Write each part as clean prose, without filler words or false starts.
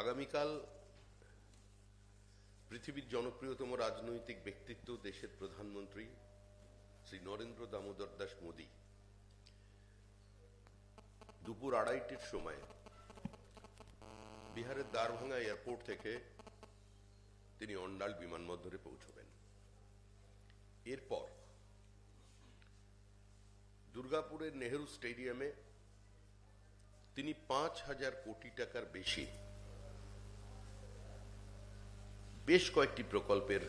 আগামীকাল পৃথিবীর জনপ্রিয়তম রাজনৈতিক ব্যক্তিত্ব দেশের প্রধানমন্ত্রী শ্রী নরেন্দ্র দামোদর দাস মোদী দুপুর 2:30টার সময় বিহারের দারভাঙ্গা এয়ারপোর্ট থেকে তিনি অন্ডাল বিমানবন্দরে পৌঁছবেন। এরপর দুর্গাপুরের নেহেরু স্টেডিয়ামে তিনি 5,000 কোটি টাকার বেশি বেশ কয়েকটি প্রকল্পের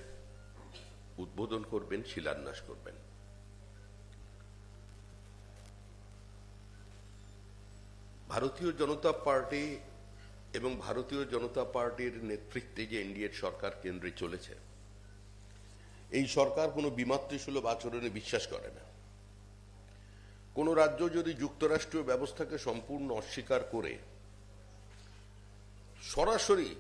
উদ্বোধন করবেন, শিলান্যাস করবেন। ভারতীয় জনতা পার্টি এবং ভারতীয় জনতা পার্টির নেতৃত্বে যে এনডিএর সরকার কেন্দ্রে চলেছে, এই সরকার কোনো বিমাতৃসুলভ আচরণে বিশ্বাস করে না। কোন রাজ্য যদি যুক্তরাষ্ট্রীয় ব্যবস্থাকে সম্পূর্ণ অস্বীকার করে সরাসরি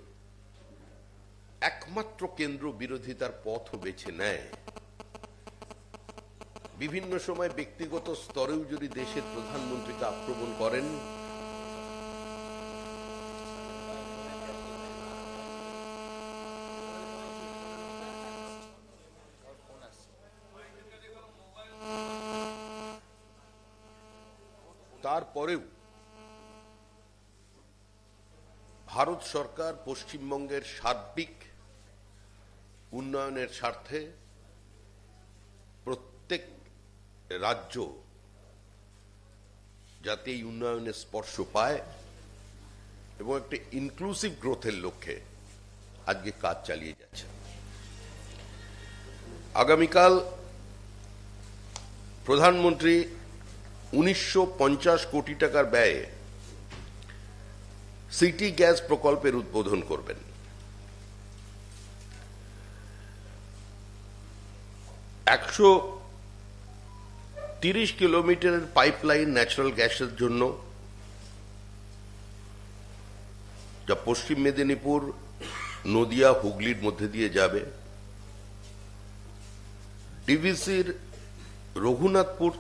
একমাত্র কেন্দ্র বিরোধিতার পথ বেছে নেয়, বিভিন্ন সময় ব্যক্তিগত স্তরেও যদি দেশের প্রধানমন্ত্রীকে আক্রমণ করেন, তারপরেও ভারত সরকার পশ্চিমবঙ্গের সার্বিক উন্নয়নের স্বার্থে প্রত্যেক রাজ্য যাতে এই উন্নয়নের স্পর্শ পায় এবং একটা ইনক্লুসিভ গ্রোথের লক্ষ্যে আজকে কাজ চালিয়ে যাচ্ছে। আগামীকাল প্রধানমন্ত্রী 1950 কোটি টাকার ব্যয়ে সিটি গ্যাস প্রকল্পের উদ্বোধন করবেন। 130 কিলোমিটারের পাইপলাইন ন্যাচারাল গ্যাসের জন্য, যা পশ্চিম মেদিনীপুর, নদিয়া, হুগলির মধ্যে দিয়ে যাবে। ডিভিসির রঘুনাথপুর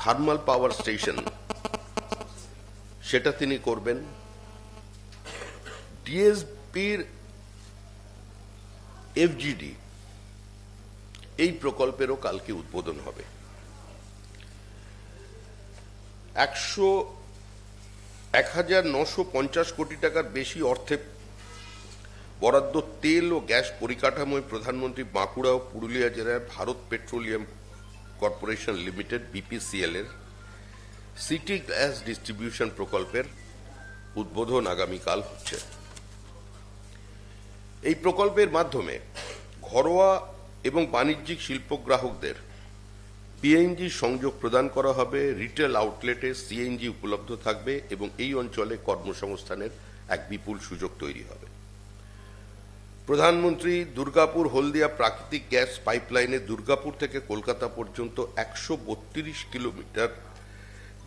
থার্মাল পাওয়ার স্টেশন, সেটা তিনি করবেন। ডিএসপির এফজিডি, এই প্রকল্পেরও কালকে উদ্বোধন হবে। 1,950 কোটি টাকার বেশি অর্থে বরাদ্দ তেল ও গ্যাস পরিকাঠামোয় প্রধানমন্ত্রী বাঁকুড়া ও পুরুলিয়া জেলার Bharat petroleum corporation limited BPCL এর সিটি গ্যাস ডিস্ট্রিবিউশন প্রকল্পের উদ্বোধন আগামীকাল হচ্ছে। এই প্রকল্পের মাধ্যমে ঘরোয়া এবং বাণিজ্যিক শিল্প গ্রাহকদের পিএনজি সংযোগ প্রদান করা হবে। রিটেল আউটলেটে সিএনজি উপলব্ধ থাকবে এবং এই অঞ্চলে কর্মসংস্থানের এক বিপুল সুযোগ তৈরি হবে। প্রধানমন্ত্রী দুর্গাপুর হলদিয়া প্রাকৃতিক গ্যাস পাইপলাইনে দুর্গাপুর থেকে কলকাতা পর্যন্ত 132 কিলোমিটার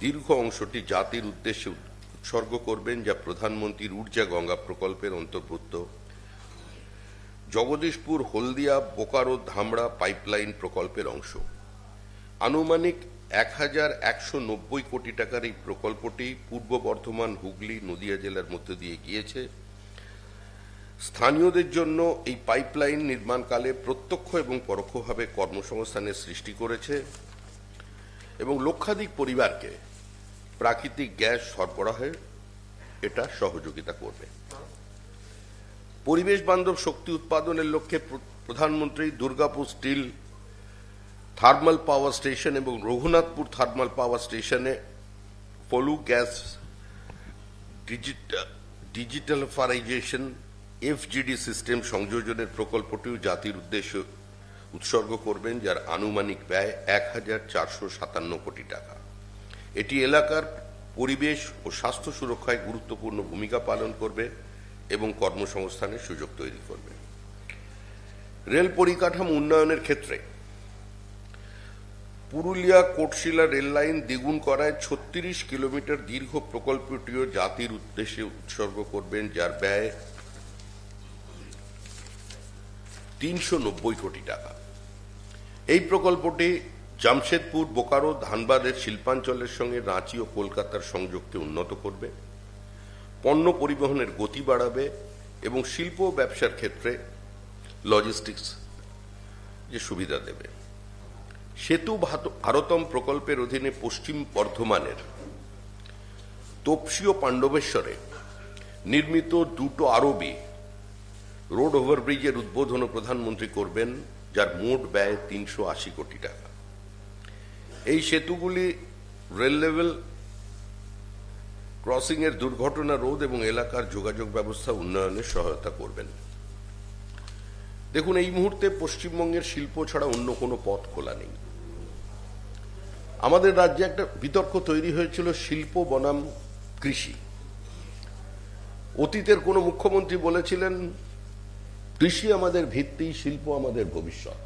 দীর্ঘ অংশটি জাতির উদ্দেশ্যে উৎসর্গ করবেন, যা প্রধানমন্ত্রীর ঊর্জা গঙ্গা প্রকল্পের অন্তর্ভুক্ত। জগদীশপুর হলদিয়া বোকারো ধামড়া পাইপলাইন প্রকল্পের অংশ। আনুমানিক 1,190 কোটি টাকার এই প্রকল্পটি পূর্ব বর্ধমান, হুগলি, নদিয়া জেলার মধ্যে দিয়ে গিয়েছে। স্থানীয়দের জন্য এই পাইপলাইন নির্মাণকালে প্রত্যক্ষ এবং পরোক্ষভাবে কর্মসংস্থানের সৃষ্টি করেছে এবং লক্ষাধিক পরিবারকে প্রাকৃতিক গ্যাস সরবরাহে এটা সহযোগিতা করবে। পরিবেশ বান্ধব শক্তি উৎপাদনের লক্ষ্যে প্রধানমন্ত্রী Durgapur steel thermal power station এবং রঘুনাথপুর থার্মাল পাওয়ার স্টেশনে flue gas digitalisation FGD system সংযোজনের প্রকল্পটিও জাতির উদ্দেশ্যে উৎসর্গ করবেন, যার আনুমানিক ব্যয় 1,457 কোটি টাকা। এটি এলাকার পরিবেশ ও স্বাস্থ্য সুরক্ষায় গুরুত্বপূর্ণ ভূমিকা পালন করবে এবং কর্মসংস্থানের সুযোগ তৈরি করবে। রেল পরিকাঠামো উন্নয়নের ক্ষেত্রে পুরুলিয়া কোটশিলা রেল লাইন দ্বিগুণ করায় 36 কিলোমিটার দীর্ঘ প্রকল্পটিও জাতির উদ্দেশ্যে উৎসর্গ করবেন, যার ব্যয় 390 কোটি টাকা। এই প্রকল্পটি জামশেদপুর, বোকারো, ধানবাদের শিল্পাঞ্চলের সঙ্গে রাঁচি ও কলকাতার সংযোগকে উন্নত করবে, পণ্য পরিবহনের গতি বাড়াবে এবং শিল্প ও ব্যবসার ক্ষেত্রে লজিস্টিক্স যে সুবিধা দেবে। সেতু ভারতম প্রকল্পের অধীনে পশ্চিম বর্ধমানের তপসী ও পাণ্ডবেশ্বরে নির্মিত দুটো আরবি রোড ওভারব্রিজের উদ্বোধন প্রধানমন্ত্রী করবেন, যার মোট ব্যয় 380 কোটি টাকা। এই সেতুগুলি রেল লেভেল ক্রসিং এর দুর্ঘটনা রোধ এবং এলাকার যোগাযোগ ব্যবস্থা উন্নয়নে সহায়তা করবেন। দেখুন, এই মুহূর্তে পশ্চিমবঙ্গের শিল্প ছাড়া অন্য কোনো পথ খোলা নেই। আমাদের রাজ্যে একটা বিতর্ক তৈরি হয়েছিল শিল্প বনাম কৃষি। অতীতের কোনো মুখ্যমন্ত্রী বলেছিলেন কৃষি আমাদের ভিত্তি, শিল্প আমাদের ভবিষ্যৎ।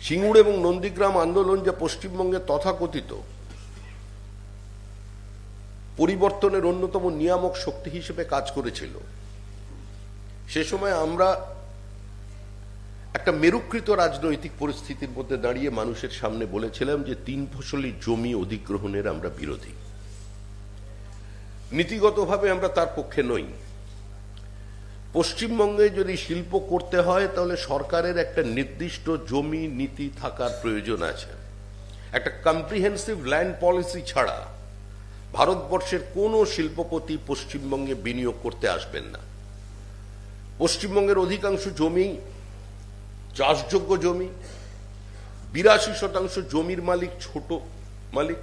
সিঙ্গুর এবং নন্দীগ্রাম আন্দোলন যা পশ্চিমবঙ্গে তথাকথিত পরিবর্তনের অন্যতম নিয়ামক শক্তি হিসেবে কাজ করেছিল, সে সময় আমরা একটা মেরুকৃত রাজনৈতিক পরিস্থিতির মধ্যে দাঁড়িয়ে মানুষের সামনে বলেছিলাম যে 3 ফসলি জমি অধিগ্রহণের আমরা বিরোধী। নীতিগতভাবে আমরা তার পক্ষে নই। পশ্চিমবঙ্গে যদি শিল্প করতে হয় তাহলে সরকারের একটা নির্দিষ্ট জমি নীতি থাকার প্রয়োজন আছে। একটা কম্প্রিহেন্সিভ ল্যান্ড পলিসি ছাড়া ভারতবর্ষের কোনো শিল্পপতি পশ্চিমবঙ্গে বিনিয়োগ করতে আসবেন না। পশ্চিমবঙ্গের অধিকাংশ জমি চাষযোগ্য জমি, 82% জমির মালিক ছোট মালিক।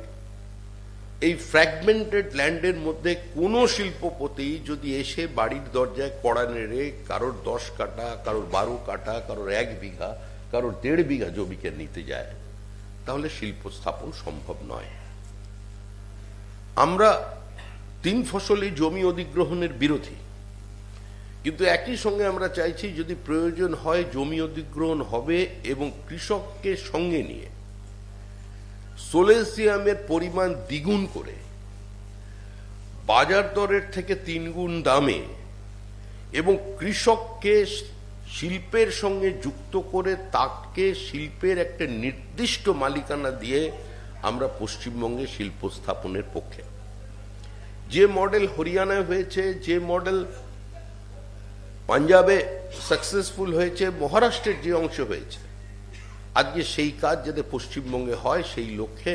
এই ফ্র্যাগমেন্টেড ল্যান্ডের মধ্যে কোনো শিল্পপতি যদি এসে বাড়ির দরজায় কড়া নেড়ে কারোর 10 কাঠা, কারোর 12 কাঠা, কারোর 1 বিঘা, কারোর 1.5 বিঘা জমিকে নিতে যায়, তাহলে শিল্প স্থাপন সম্ভব নয়। আমরা 3 ফসলি জমি অধিগ্রহণের বিরোধী, কিন্তু একই সঙ্গে আমরা চাইছি যদি প্রয়োজন হয় জমি অধিগ্রহণ হবে এবং কৃষককে সঙ্গে নিয়ে সোলেসিয়ামের পরিমাণ দ্বিগুণ করে বাজার দরের থেকে 3 গুণ দামে এবং কৃষককে শিল্পের সঙ্গে যুক্ত করে তাকে শিল্পের একটা নির্দিষ্ট মালিকানা দিয়ে আমরা পশ্চিমবঙ্গে শিল্প স্থাপনের পক্ষে। যে মডেল হরিয়ানায় হয়েছে, যে মডেল পাঞ্জাবে সাকসেসফুল হয়েছে, মহারাষ্ট্রের যে অংশ হয়েছে, আজকে সেই কাজ যাতে পশ্চিমবঙ্গে হয় সেই লক্ষ্যে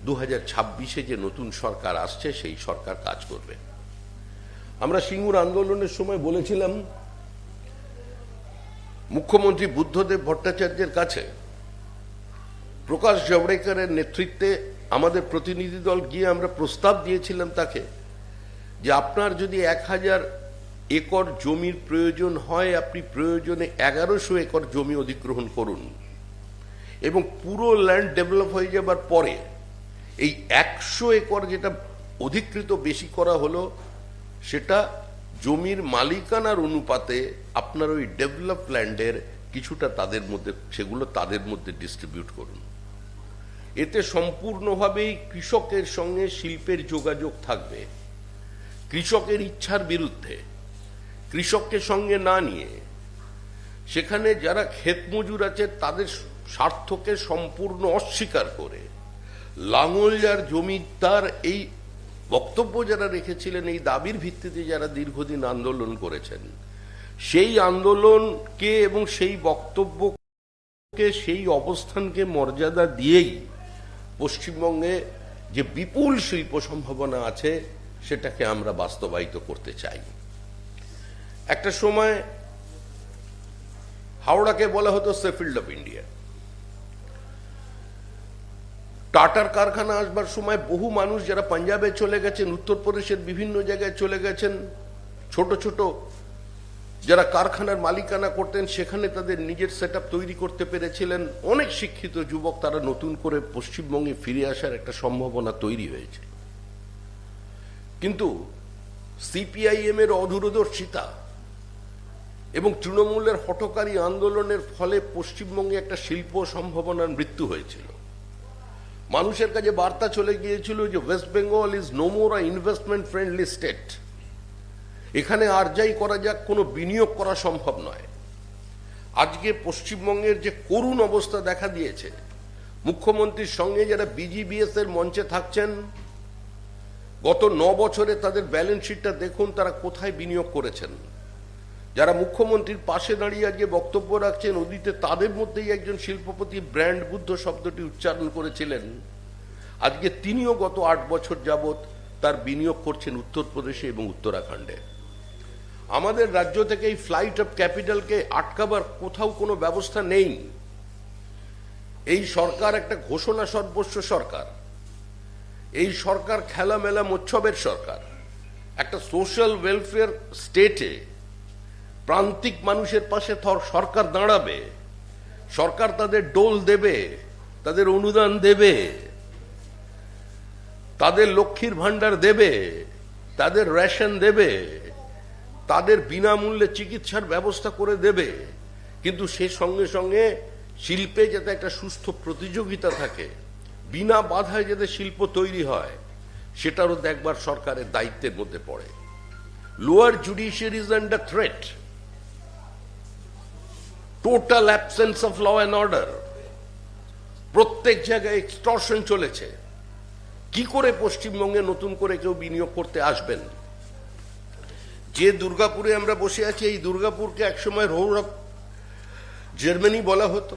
2026-এ যে নতুন সরকার আসছে সেই সরকার কাজ করবে। আমরা সিঙ্গুর আন্দোলনের সময় বলেছিলাম মুখ্যমন্ত্রী বুদ্ধদেব ভট্টাচার্যের কাছে প্রকাশ জাভড়েকরের নেতৃত্বে আমাদের প্রতিনিধি দল গিয়ে আমরা প্রস্তাব দিয়েছিলাম তাকে যে আপনার যদি 1000 একর জমির প্রয়োজন হয়, আপনি প্রয়োজনে 1100 একর জমি অধিগ্রহণ করুন এবং পুরো ল্যান্ড ডেভেলপ হয়ে যাবার পরে এই 100 একর যেটা অধিকৃত বেশি করা হলো সেটা জমির মালিকানার অনুপাতে আপনার ওই ডেভেলপ ল্যান্ডের কিছুটা তাদের মধ্যে, সেগুলো তাদের মধ্যে ডিস্ট্রিবিউট করুন। এতে সম্পূর্ণভাবেই কৃষকের সঙ্গে শিল্পের যোগাযোগ থাকবে। কৃষকের ইচ্ছার বিরুদ্ধে, কৃষককে সঙ্গে না নিয়ে সেখানে যারা ক্ষেত মজুর আছে তাদের স্বার্থকে সম্পূর্ণ অস্বীকার করে লাঙল যার জমিদার, এই বক্তব্য যারা রেখেছিলেন, এই দাবির ভিত্তিতে যারা দীর্ঘদিন আন্দোলন করেছেন, সেই আন্দোলনকে এবং সেই বক্তব্যকে, সেই অবস্থানকে মর্যাদা দিয়েই পশ্চিমবঙ্গে যে বিপুল শিল্প সম্ভাবনা আছে সেটাকে আমরা বাস্তবায়িত করতে চাই। একটা সময় হাওড়াকে বলা হতো শেফিল্ড অফ ইন্ডিয়া। টাটার কারখানা আসবার সময় বহু মানুষ যারা পাঞ্জাবে চলে গেছেন, উত্তরপ্রদেশের বিভিন্ন জায়গায় চলে গেছেন, ছোট ছোট যারা কারখানার মালিকানা করতেন সেখানে তাদের নিজের সেটআপ তৈরি করতে পেরেছিলেন। অনেক শিক্ষিত যুবক তারা নতুন করে পশ্চিমবঙ্গে ফিরে আসার একটা সম্ভাবনা তৈরি হয়েছে। কিন্তু সিপিআইএম এর অদূরদর্শিতা এবং তৃণমূলের হঠকারী আন্দোলনের ফলে পশ্চিমবঙ্গে একটা শিল্প সম্ভাবনার মৃত্যু হয়েছিল। মানুষের কাছে বার্তা চলে গিয়েছিল যে West Bengal is no more a investment friendly state, এখানে আর যাই করা যাক কোনো বিনিয়োগ করা সম্ভব নয়। আজকে পশ্চিমবঙ্গের যে করুণ অবস্থা দেখা দিয়েছে, মুখ্যমন্ত্রীর সঙ্গে যারা বিজিবিএস এর মঞ্চে থাকছেন, গত 9 বছরে তাদের ব্যালেন্স শিটটা দেখুন, তারা কোথায় বিনিয়োগ করেছেন। যারা মুখ্যমন্ত্রীর পাশে দাঁড়িয়ে আজকে বক্তব্য রাখছেন, অতীতে তাদের মধ্যেই একজন শিল্পপতি ব্র্যান্ড বুদ্ধ শব্দটি উচ্চারণ করেছিলেন। আজকে তিনিও গত 8 বছর যাবৎ তার বিনিয়োগ করছেন উত্তরপ্রদেশে এবং উত্তরাখণ্ডে। আমাদের রাজ্য থেকে এই ফ্লাইট অফ ক্যাপিটালকে আটকাবার কোথাও কোনো ব্যবস্থা নেই। এই সরকার একটা ঘোষণা সর্বস্ব সরকার। এই সরকার খেলামেলা মোচ্ছবের সরকার। একটা সোশ্যাল ওয়েলফেয়ার স্টেটে প্রান্তিক মানুষের পাশে সরকার দাঁড়াবে। সরকার তাদের ডোল দেবে, তাদের অনুদান দেবে, তাদের লক্ষ্মীর ভান্ডার দেবে, তাদের রেশন দেবে, তাদের বিনামূল্যে চিকিৎসার ব্যবস্থা করে দেবে। কিন্তু সে সঙ্গে সঙ্গে শিল্পে যাতে একটা সুস্থ প্রতিযোগিতা থাকে, বিনা বাধায় যাতে শিল্প তৈরি হয়, সেটারও দেখবার সরকারের দায়িত্বের মধ্যে পড়ে। Lower judiciary is under threat. Total absence of law and order. প্রত্যেক জায়গায় এক্সটর্শন চলেছে। কি করে পশ্চিমবঙ্গে নতুন করে কেউ বিনিয়োগ করতে আসবেন? যে দুর্গাপুরে আমরা বসে আছি, এই দুর্গাপুরকে একসময় রোড অফ জার্মানি বলা হতো।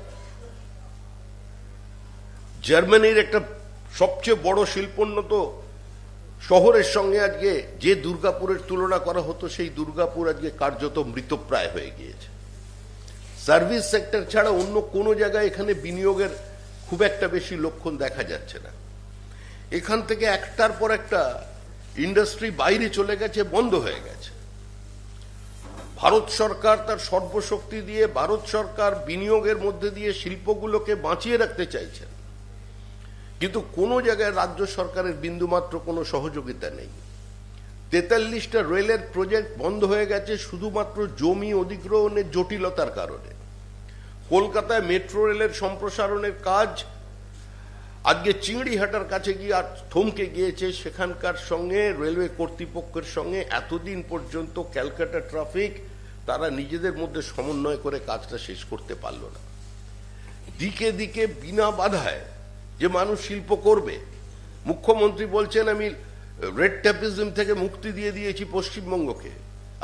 জার্মানির একটা সবচেয়ে বড় শিল্পোন্নত শহরের সঙ্গে আজকে যে দুর্গাপুরের তুলনা করা হতো, সেই দুর্গাপুর আজকে কার্যত মৃতপ্রায় হয়ে গিয়েছে। সার্ভিস সেক্টর ছাড়া অন্য কোনো জায়গায় এখানে বিনিয়োগের খুব একটা বেশি লক্ষণ দেখা যাচ্ছে না। এখান থেকে একটার পর একটা ইন্ডাস্ট্রি বাইরে চলে গেছে, বন্ধ হয়ে গেছে। ভারত সরকার তার সর্বশক্তি দিয়ে, ভারত সরকার বিনিয়োগের মধ্যে দিয়ে শিল্পগুলোকে বাঁচিয়ে রাখতে চাইছেন, কিন্তু কোনো জায়গায় রাজ্য সরকারের বিন্দুমাত্র কোনো সহযোগিতা নেই। 43টা রেলের প্রজেক্ট বন্ধ হয়ে গেছে শুধুমাত্র জমি অধিগ্রহণের জটিলতার কারণে। কলকাতায় মেট্রো রেলের সম্প্রসারণের কাজ আজকে চিংড়িহাটার কাছে গিয়ে আর থমকে গিয়েছে। সেখানকার সঙ্গে রেলওয়ে কর্তৃপক্ষের সঙ্গে এতদিন পর্যন্ত ক্যালকাটা ট্রাফিক তারা নিজেদের মধ্যে সমন্বয় করে কাজটা শেষ করতে পারল না। দিকে দিকে বিনা বাধায় যে মানুষ শিল্প করবে, মুখ্যমন্ত্রী বলছেন আমি রেড ট্যাপিজম থেকে মুক্তি দিয়ে দিয়েছি পশ্চিমবঙ্গকে,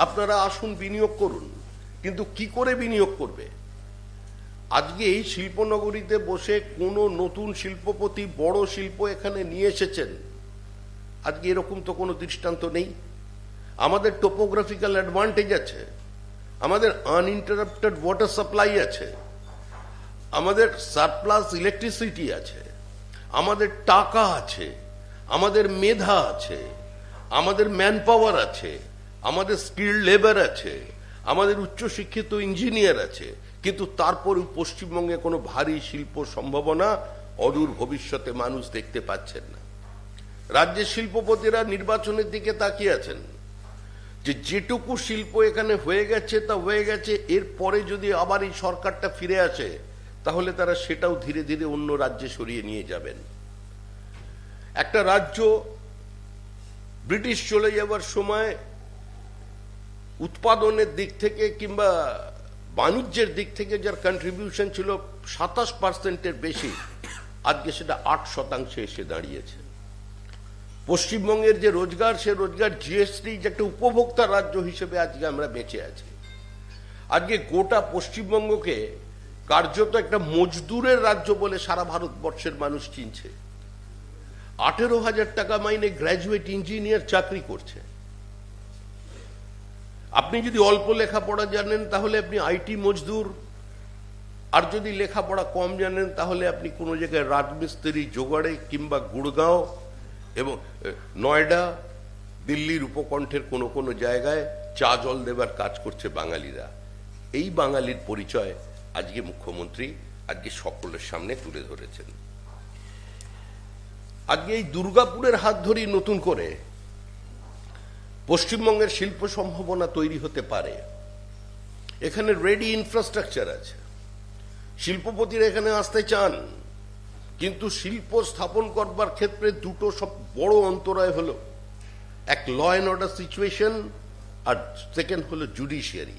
আপনারা আসুন বিনিয়োগ করুন। কিন্তু কি করে বিনিয়োগ করবে? আজকে এই শিল্পনগরীতে বসে কোনো নতুন শিল্পপতি বড় শিল্প এখানে নিয়ে এসেছেন, আজকে এরকম তো কোনো দৃষ্টান্ত নেই। আমাদের টোপোগ্রাফিক্যাল অ্যাডভান্টেজ আছে, আমাদের আনইন্টারাপ্টেড ওয়াটার সাপ্লাই আছে, আমাদের সারপ্লাস ইলেকট্রিসিটি আছে, আমাদের টাকা আছে, আমাদের মেধা আছে, আমাদের ম্যান পাওয়ার আছে, আমাদের স্কিল্ড লেবার আছে, আমাদের উচ্চশিক্ষিত ইঞ্জিনিয়ার আছে। কিন্তু তারপরেও পশ্চিমবঙ্গে কোনো ভারী শিল্প সম্ভাবনা অদূর ভবিষ্যতে মানুষ দেখতে পাচ্ছেন না। রাজ্যের শিল্পপতিরা নির্বাচনের দিকে তাকিয়ে আছেন যে যেটুকু শিল্প এখানে হয়ে গেছে তা হয়ে গেছে, এরপরে যদি আবার এই সরকারটা ফিরে আসে তাহলে তারা সেটাও ধীরে ধীরে অন্য রাজ্যে সরিয়ে নিয়ে যাবেন। একটা রাজ্য ব্রিটিশ চলে যাওয়ার সময় উৎপাদনের দিক থেকে কিংবা বাণিজ্যের দিক থেকে যার কন্ট্রিবিউশন ছিল 27% বেশি, আজকে সেটা 8% এসে দাঁড়িয়েছে। পশ্চিমবঙ্গের যে রোজগার, সে রোজগার জিএসটি যে একটা উপভোক্তা রাজ্য হিসেবে আজকে আমরা বেঁচে আছি। আজকে গোটা পশ্চিমবঙ্গকে কার্যত একটা মজদুরের রাজ্য বলে সারা ভারতবর্ষের মানুষ চিনছে। 18,000 টাকা মাইনে গ্র্যাজুয়েট ইঞ্জিনিয়ার চাকরি করছে। আপনি যদি অল্প লেখাপড়া জানেন তাহলে আপনি আইটি মজদুর, আর যদি লেখাপড়া কম জানেন তাহলে আপনি কোনো জায়গায় রাজমিস্ত্রি জোগাড়ে কিংবা গুড়গাঁও এবং নয়ডা, দিল্লির উপকণ্ঠের কোনো কোনো জায়গায় চা জল দেবার কাজ করছে বাঙালিরা। এই বাঙালির পরিচয় আজকে মুখ্যমন্ত্রী আজকে সকলের সামনে তুলে ধরেছেন। আজকে এই দুর্গাপুরের হাত ধরেই নতুন করে পশ্চিমবঙ্গের শিল্প সম্ভাবনা তৈরি হতে পারে। এখানে রেডি ইনফ্রাস্ট্রাকচার আছে, শিল্পপতিরা এখানে আসতে চান, কিন্তু শিল্প স্থাপন করবার ক্ষেত্রে দুটো সব বড় অন্তরায় হলো, এক ল অ্যান্ড অর্ডার সিচুয়েশন, আর সেকেন্ড হলো জুডিশিয়ারি।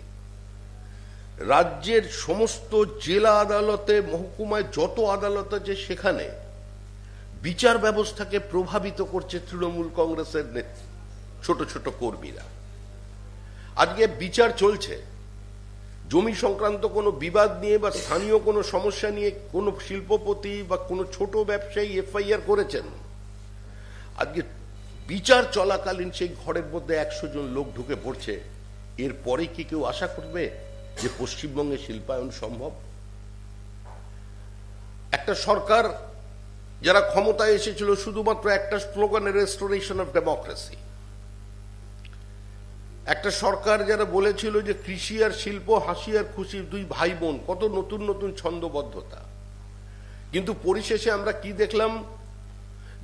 রাজ্যের সমস্ত জেলা আদালতে, মহকুমায় যত আদালত আছে সেখানে বিচার ব্যবস্থাকে প্রভাবিত করছে তৃণমূল কংগ্রেসের ছোট ছোট কর্মীরা। আজকে বিচার চলছে, জমি সংক্রান্ত কোনো বিবাদ নিয়ে বা স্থানীয় কোনো সমস্যা নিয়ে কোনো শিল্পপতি বা কোনো ছোট ব্যবসায়ী এফআইআর করেছেন, আজকে বিচার চলাকালীন সেই ঘরের মধ্যে 100 জন লোক ঢুকে পড়ছে। এরপরে কি কেউ আশা করবে যে পশ্চিমবঙ্গে শিল্পায়ন সম্ভব? একটা সরকার যারা ক্ষমতায় এসেছিল শুধুমাত্র একটা স্লোগানে, রেস্টোরেশন অফ ডেমোক্রেসি। একটা সরকার যারা বলেছিল যে কৃষি আর শিল্প হাসি আর খুশি, দুই ভাই বোন, কত নতুন নতুন ছন্দবদ্ধতা। কিন্তু পরিশেষে আমরা কি দেখলাম,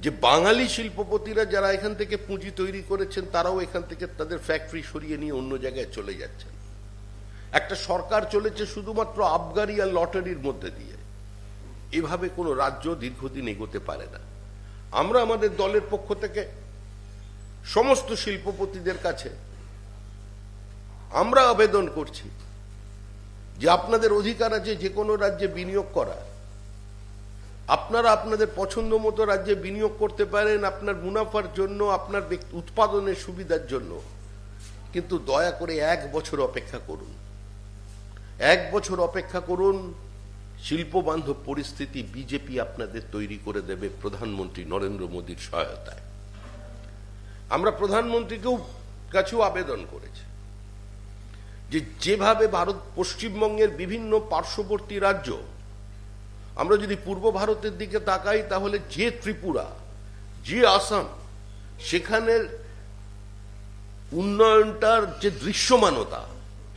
যে বাঙালি শিল্পপতিরা যারা এখান থেকে পুঁজি তৈরি করেছেন তারাও এখান থেকে তাদের ফ্যাক্টরি সরিয়ে নিয়ে অন্য জায়গায় চলে যাচ্ছেন। একটা সরকার চলেছে শুধুমাত্র আবগারি আর লটারির মধ্যে দিয়ে। এভাবে কোনো রাজ্য দীর্ঘদিন এগোতে পারে না। আমরা আমাদের দলের পক্ষ থেকে সমস্ত শিল্পপতিদের কাছে আমরা আবেদন করছি যে আপনাদের অধিকার আছে যে কোনো রাজ্যে বিনিয়োগ করা। আপনারা আপনাদের পছন্দ মতো রাজ্যে বিনিয়োগ করতে পারেন আপনার মুনাফার জন্য, আপনার উৎপাদনের সুবিধার জন্য, কিন্তু দয়া করে 1 বছর অপেক্ষা করুন। 1 বছর অপেক্ষা করুন। শিল্প বান্ধব পরিস্থিতি বিজেপি আপনাদের তৈরি করে দেবে প্রধানমন্ত্রী নরেন্দ্র মোদীর সহায়তায়। আমরা প্রধানমন্ত্রীকেও কাছেও আবেদন করেছি যে যেভাবে ভারত পশ্চিমবঙ্গের বিভিন্ন পার্শ্ববর্তী রাজ্য, আমরা যদি পূর্ব ভারতের দিকে তাকাই তাহলে যে ত্রিপুরা, যে আসাম, সেখানের উন্নয়নটার যে দৃশ্যমানতা,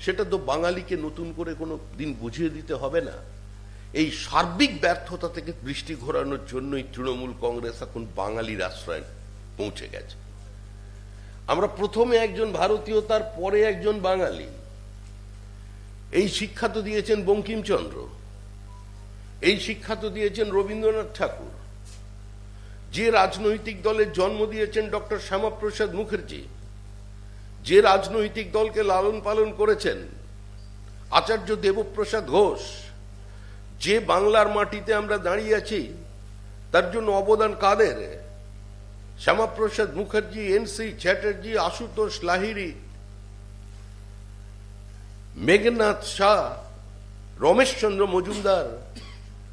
সেটা তো বাঙালিকে নতুন করে কোনো দিন বুঝিয়ে দিতে হবে না। এই সার্বিক ব্যর্থতা থেকে দৃষ্টি ঘোরানোর জন্যই তৃণমূল কংগ্রেস এখন বাঙালির আশ্রয় পৌঁছে গেছে। আমরা প্রথমে একজন ভারতীয়, তার পরে একজন বাঙালি, এই শিক্ষা তো দিয়েছেন বঙ্কিমচন্দ্র, এই শিক্ষা তো দিয়েছেন রবীন্দ্রনাথ ঠাকুর, যে রাজনৈতিক দলের জন্ম দিয়েছেন ডক্টর শ্যামাপ্রসাদ মুখার্জি, যে রাজনৈতিক দলকে লালন পালন করেছেন আচার্য দেবপ্রসাদ ঘোষ, যে বাংলার মাটিতে আমরা দাঁড়িয়ে আছি তার জন্য অবদান কাদের? শ্যামাপ্রসাদ মুখার্জি, এনসি চ্যাটার্জি, আশুতোষ লাহিড়ী, মেঘনাথ শাহ, রমেশচন্দ্র মজুমদার,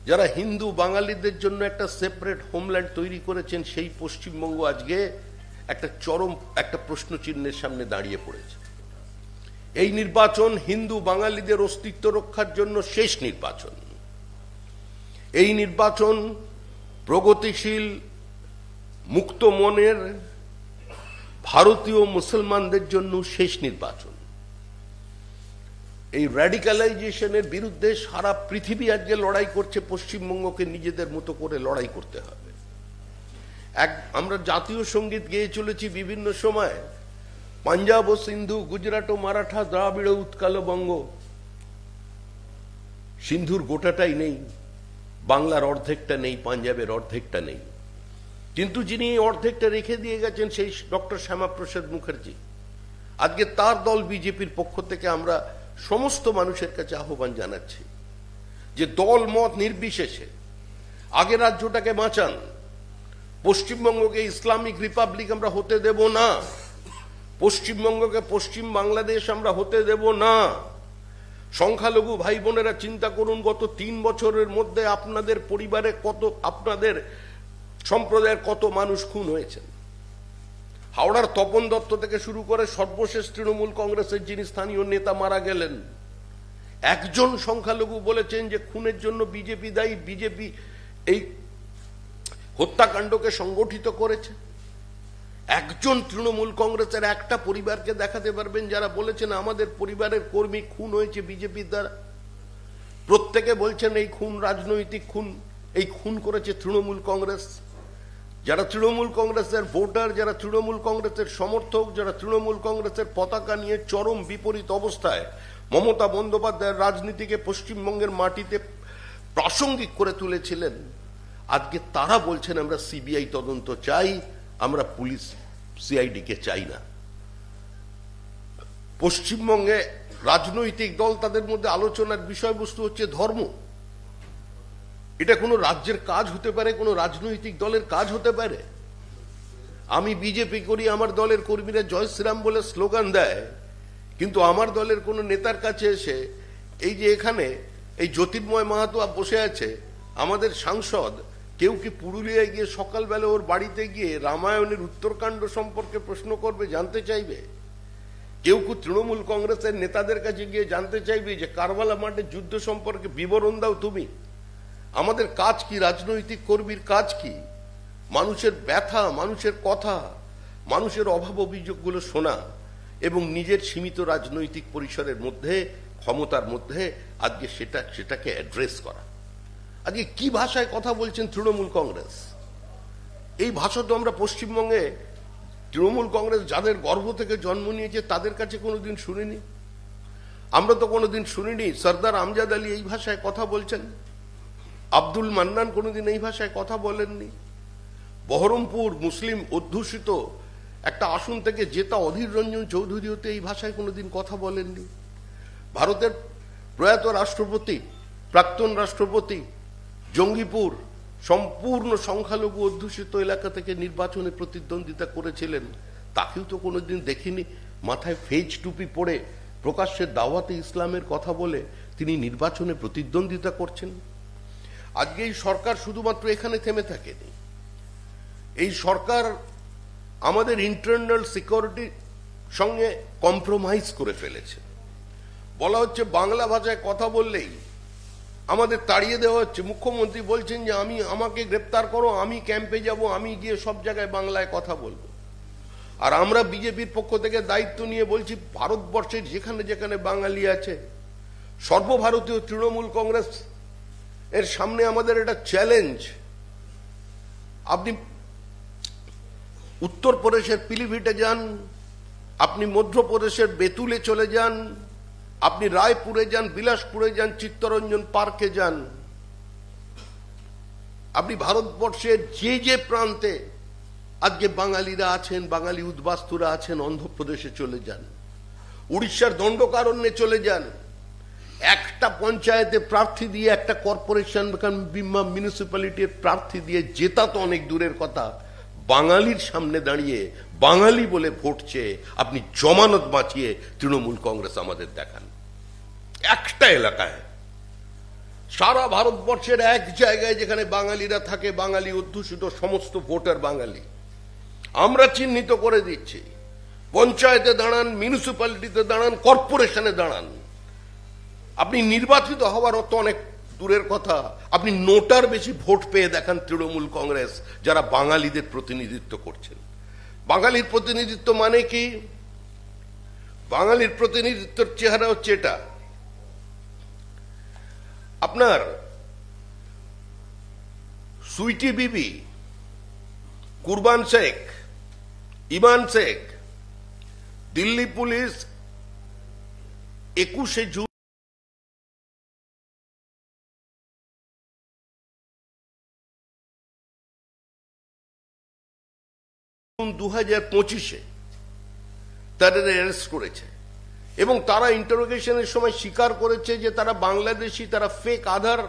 যারা হিন্দু বাঙালিদের জন্য একটা সেপারেট হোমল্যান্ড তৈরি করেছেন। সেই পশ্চিমবঙ্গ আজকে একটা চরম একটা প্রশ্ন চিহ্নের সামনে দাঁড়িয়ে পড়েছে। এই নির্বাচন হিন্দু বাঙালিদের অস্তিত্ব রক্ষার জন্য শেষ নির্বাচন। এই নির্বাচন প্রগতিশীল, মুক্ত মনের ভারতীয় মুসলমানদের জন্য শেষ নির্বাচন। এই র্যাডিক্যালাইজেশনের বিরুদ্ধে সারা পৃথিবী আজকে লড়াই করছে। পশ্চিমবঙ্গকে নিজেদের মতো করে লড়াই করতে হবে। আমরা জাতীয় সঙ্গীত গেয়ে চলেছি বিভিন্ন সময়, পাঞ্জাব ও সিন্ধু, গুজরাট ও মারাঠা, দ্রাবিড় উৎকাল বঙ্গ। সিন্ধুর গোটাটাই নেই, বাংলার অর্ধেকটা নেই, পাঞ্জাবের অর্ধেকটা নেই, কিন্তু যিনি এই অর্ধেকটা রেখে দিয়ে গেছেন সেই ডক্টর শ্যামাপ্রসাদ মুখার্জি। আজকে তার দল বিজেপির পক্ষ থেকে আমরা সমস্ত মানুষের কাছে আহ্বান জানাচ্ছি যে দল মত নির্বিশেষে আগে রাজ্যটাকে বাঁচান। পশ্চিমবঙ্গকে ইসলামিক রিপাবলিক আমরা হতে দেব না, পশ্চিমবঙ্গকে পশ্চিম বাংলাদেশ আমরা হতে দেব না। সংখ্যালঘু ভাই বোনেরা চিন্তা করুন, গত 3 বছরের মধ্যে আপনাদের পরিবারে কত, আপনাদের সম্প্রদায়ের কত মানুষ খুন হয়েছেন। হাওড়ার তপন দত্ত থেকে শুরু করে সর্বশেষ তৃণমূল কংগ্রেসের যিনি স্থানীয় নেতা মারা গেলেন, একজন সংখ্যালঘু বলেছেন যে খুনের জন্য বিজেপি দায়ী, বিজেপি এই হত্যাকাণ্ডকে সংগঠিত করেছে। একজন তৃণমূল কংগ্রেসের একটা পরিবারকে দেখাতে পারবেন যারা বলেছেন আমাদের পরিবারের কর্মী খুন হয়েছে বিজেপির দ্বারা? প্রত্যেকে বলছেন এই খুন রাজনৈতিক খুন, এই খুন করেছে তৃণমূল কংগ্রেস। যারা তৃণমূল কংগ্রেসের ভোটার, যারা তৃণমূল কংগ্রেসের সমর্থক, যারা তৃণমূল কংগ্রেসের পতাকা নিয়ে চরম বিপরীত অবস্থায় মমতা বন্দ্যোপাধ্যায়ের রাজনীতিকে পশ্চিমবঙ্গের মাটিতে প্রাসঙ্গিক করে তুলেছিলেন, আজকে তারা বলছেন আমরা সিবিআই তদন্ত চাই, আমরা পুলিশ সিআইডিকে চাই না। পশ্চিমবঙ্গে রাজনৈতিক দল, তাদের মধ্যে আলোচনার বিষয়বস্তু হচ্ছে ধর্ম। এটা কোনো রাজ্যের কাজ হতে পারে, কোনো রাজনৈতিক দলের কাজ হতে পারে? আমি বিজেপি করি, আমার দলের কর্মীরা জয় শ্রীরাম বলে স্লোগান দেয়, কিন্তু আমার দলের কোনো নেতার কাছে এসে এই যে এখানে এই জ্যোতির্ময় মাহাতো বসে আছে, আমাদের সাংসদ, কেউ কি পুরুলিয়ায় গিয়ে সকালবেলা ওর বাড়িতে গিয়ে রামায়ণের উত্তরকাণ্ড সম্পর্কে প্রশ্ন করবে, জানতে চাইবে? কেউ কি তৃণমূল কংগ্রেসের নেতাদের কাছে গিয়ে জানতে চাইবে যে কারবালা মাঠের যুদ্ধ সম্পর্কে বিবরণ দাও তুমি? আমাদের কাজ কি? রাজনৈতিক কর্মীর কাজ কি? মানুষের ব্যথা, মানুষের কথা, মানুষের অভাব অভিযোগগুলো শোনা এবং নিজের সীমিত রাজনৈতিক পরিসরের মধ্যে, ক্ষমতার মধ্যে আজকে সেটাকে অ্যাড্রেস করা। আজকে কি ভাষায় কথা বলছেন তৃণমূল কংগ্রেস? এই ভাষা তো আমরা পশ্চিমবঙ্গে তৃণমূল কংগ্রেস যাদের গর্ভ থেকে জন্ম নিয়েছে তাদের কাছে কোনোদিন শুনিনি। আমরা তো কোনোদিন শুনিনি সর্দার আমজাদ আলী এই ভাষায় কথা বলছেন, আব্দুল মান্নান কোনোদিন এই ভাষায় কথা বলেননি। বহরমপুর মুসলিম অধ্যুষিত একটা আসন থেকে জেতা অধীর রঞ্জন চৌধুরী হতে এই ভাষায় কোনোদিন কথা বলেননি। ভারতের প্রয়াত রাষ্ট্রপতি, প্রাক্তন রাষ্ট্রপতি জঙ্গিপুর সম্পূর্ণ সংখ্যালঘু অধ্যুষিত এলাকা থেকে নির্বাচনে প্রতিদ্বন্দ্বিতা করেছিলেন, তাকেও তো কোনোদিন দেখিনি মাথায় ফেজ টুপি পরে প্রকাশ্যে দাওয়াতে ইসলামের কথা বলে তিনি নির্বাচনে প্রতিদ্বন্দ্বিতা করছেন। আজকে এই সরকার শুধুমাত্র এখানে থেমে থাকেনি, এই সরকার আমাদের ইন্টারনাল সিকিউরিটির সঙ্গে কম্প্রোমাইজ করে ফেলেছে। বলা হচ্ছে বাংলা ভাষায় কথা বললেই আমাদের তাড়িয়ে দেওয়া হচ্ছে। মুখ্যমন্ত্রী বলছেন যে আমাকে গ্রেপ্তার করো, আমি ক্যাম্পে যাব, আমি গিয়ে সব জায়গায় বাংলায় কথা বলবো। আর আমরা বিজেপির পক্ষ থেকে দায়িত্ব নিয়ে বলছি, ভারতবর্ষের যেখানে যেখানে বাঙালি আছে, সর্বভারতীয় তৃণমূল কংগ্রেস এর সামনে আমাদের এটা চ্যালেঞ্জ। আপনি উত্তরপ্রদেশের পিলিভিটে যান, আপনি মধ্যপ্রদেশের বেতুলে চলে যান, আপনি রায়পুরে যান, বিলাসপুরে যান, চিত্তরঞ্জন পার্কে যান, আপনি ভারতবর্ষের যে যে প্রান্তে আজকে বাঙালিরা আছেন, বাঙালি উদ্বাস্তুরা আছেন, অন্ধ্রপ্রদেশে চলে যান, উড়িষ্যার দণ্ডকারণ্যে চলে যান, একটা পঞ্চায়েতে প্রার্থী দিয়ে, একটা কর্পোরেশন মিউনিসিপ্যালিটির প্রার্থী দিয়ে জেতা তো অনেক দূরের কথা, বাঙালির সামনে দাঁড়িয়ে বাঙালি বলে ভোট চেয়ে আপনি জমানত বাঁচিয়ে তৃণমূল কংগ্রেস আমাদের দেখান। একটা এলাকায়, সারা ভারতবর্ষের এক জায়গায় যেখানে বাঙালিরা থাকে, বাঙালি অধ্যুষিত সমস্ত ভোটার বাঙালি, আমরা চিহ্নিত করে দিচ্ছি। পঞ্চায়েতে দাঁড়ান, মিউনিসিপ্যালিটিতে দাঁড়ান, কর্পোরেশনে দাঁড়ান, আপনি নির্বাচিত হওয়ার অত অনেক দূরের কথা, আপনি নোটার বেশি ভোট পেয়ে দেখান তৃণমূল কংগ্রেস যারা বাঙালিদের প্রতিনিধিত্ব করছেন। বাঙালির প্রতিনিধিত্ব মানে কি? বাঙালির প্রতিনিধিত্বের চেহারা হচ্ছে এটা। আপনার সুইটি বিবি, কুরবান শেখ, ইমান শেখ, দিল্লি পুলিশ 21শে জুন 2025 তাদের অ্যারেস্ট করেছে এবং তারা ইন্টারোগেশনের সময় স্বীকার করেছে যে তারা বাংলাদেশি, তারা ফেক আধার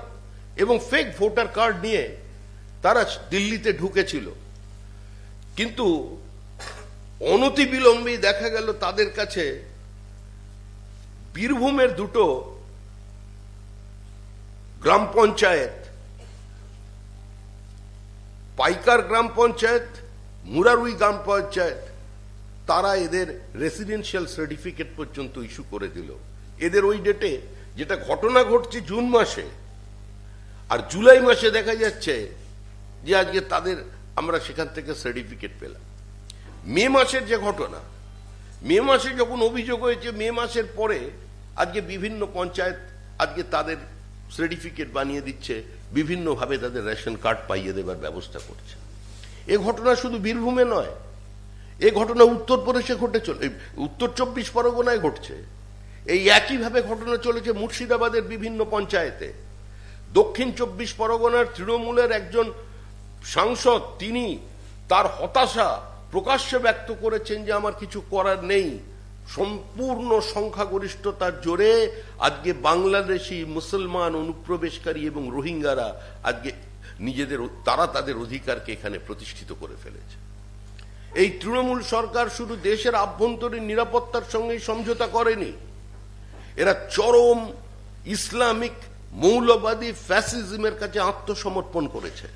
এবং ফেক ভোটার কার্ড নিয়ে তারা দিল্লিতে ঢুকেছিল। কিন্তু অনতিবিলম্বেই দেখা গেল তাদের কাছে বীরভূমের দুটো গ্রাম পঞ্চায়েত, পাইকার গ্রাম পঞ্চায়েত, মুরারুই গ্রাম পঞ্চায়েত, তারা এদের রেসিডেন্সিয়াল সার্টিফিকেট পর্যন্ত ইস্যু করে দিল। এদের ওই ডেটে, যেটা ঘটনা ঘটছে জুন মাসে, আর জুলাই মাসে দেখা যাচ্ছে যে আজকে তাদের আমরা সেখান থেকে সার্টিফিকেট পেলাম। মে মাসের যে ঘটনা, মে মাসে যখন অভিযোগ হয়েছে, মে মাসের পরে আজকে বিভিন্ন পঞ্চায়েত আজকে তাদের সার্টিফিকেট বানিয়ে দিচ্ছে, বিভিন্নভাবে তাদের রেশন কার্ড পাইয়ে দেবার ব্যবস্থা করছে। এ ঘটনা শুধু বীরভূমে নয়, এ ঘটনা উত্তরপ্রদেশে ঘটে চলে, উত্তর 24 পরগনায় ঘটছে। এই একইভাবে ঘটনা চলেছে মুর্শিদাবাদের বিভিন্ন পঞ্চায়েতে। দক্ষিণ 24 পরগনার তৃণমূলের একজন সাংসদ, তিনি তার হতাশা প্রকাশ্যে ব্যক্ত করেছেন যে আমার কিছু করার নেই, সম্পূর্ণ সংখ্যাগরিষ্ঠতার জোরে আজকে বাংলাদেশি মুসলমান অনুপ্রবেশকারী এবং রোহিঙ্গারা আজকে তারা তাদের অধিকারকে এখানে প্রতিষ্ঠিত করে ফেলেছে। এই তৃণমূল সরকার শুধু দেশের আভ্যন্তরীণ নিরাপত্তার সঙ্গে সমঝোতা করেনি, এরা চরম ইসলামিক মৌলবাদী ফ্যাসিজমের কাছে আত্মসমর্পণ করেছে।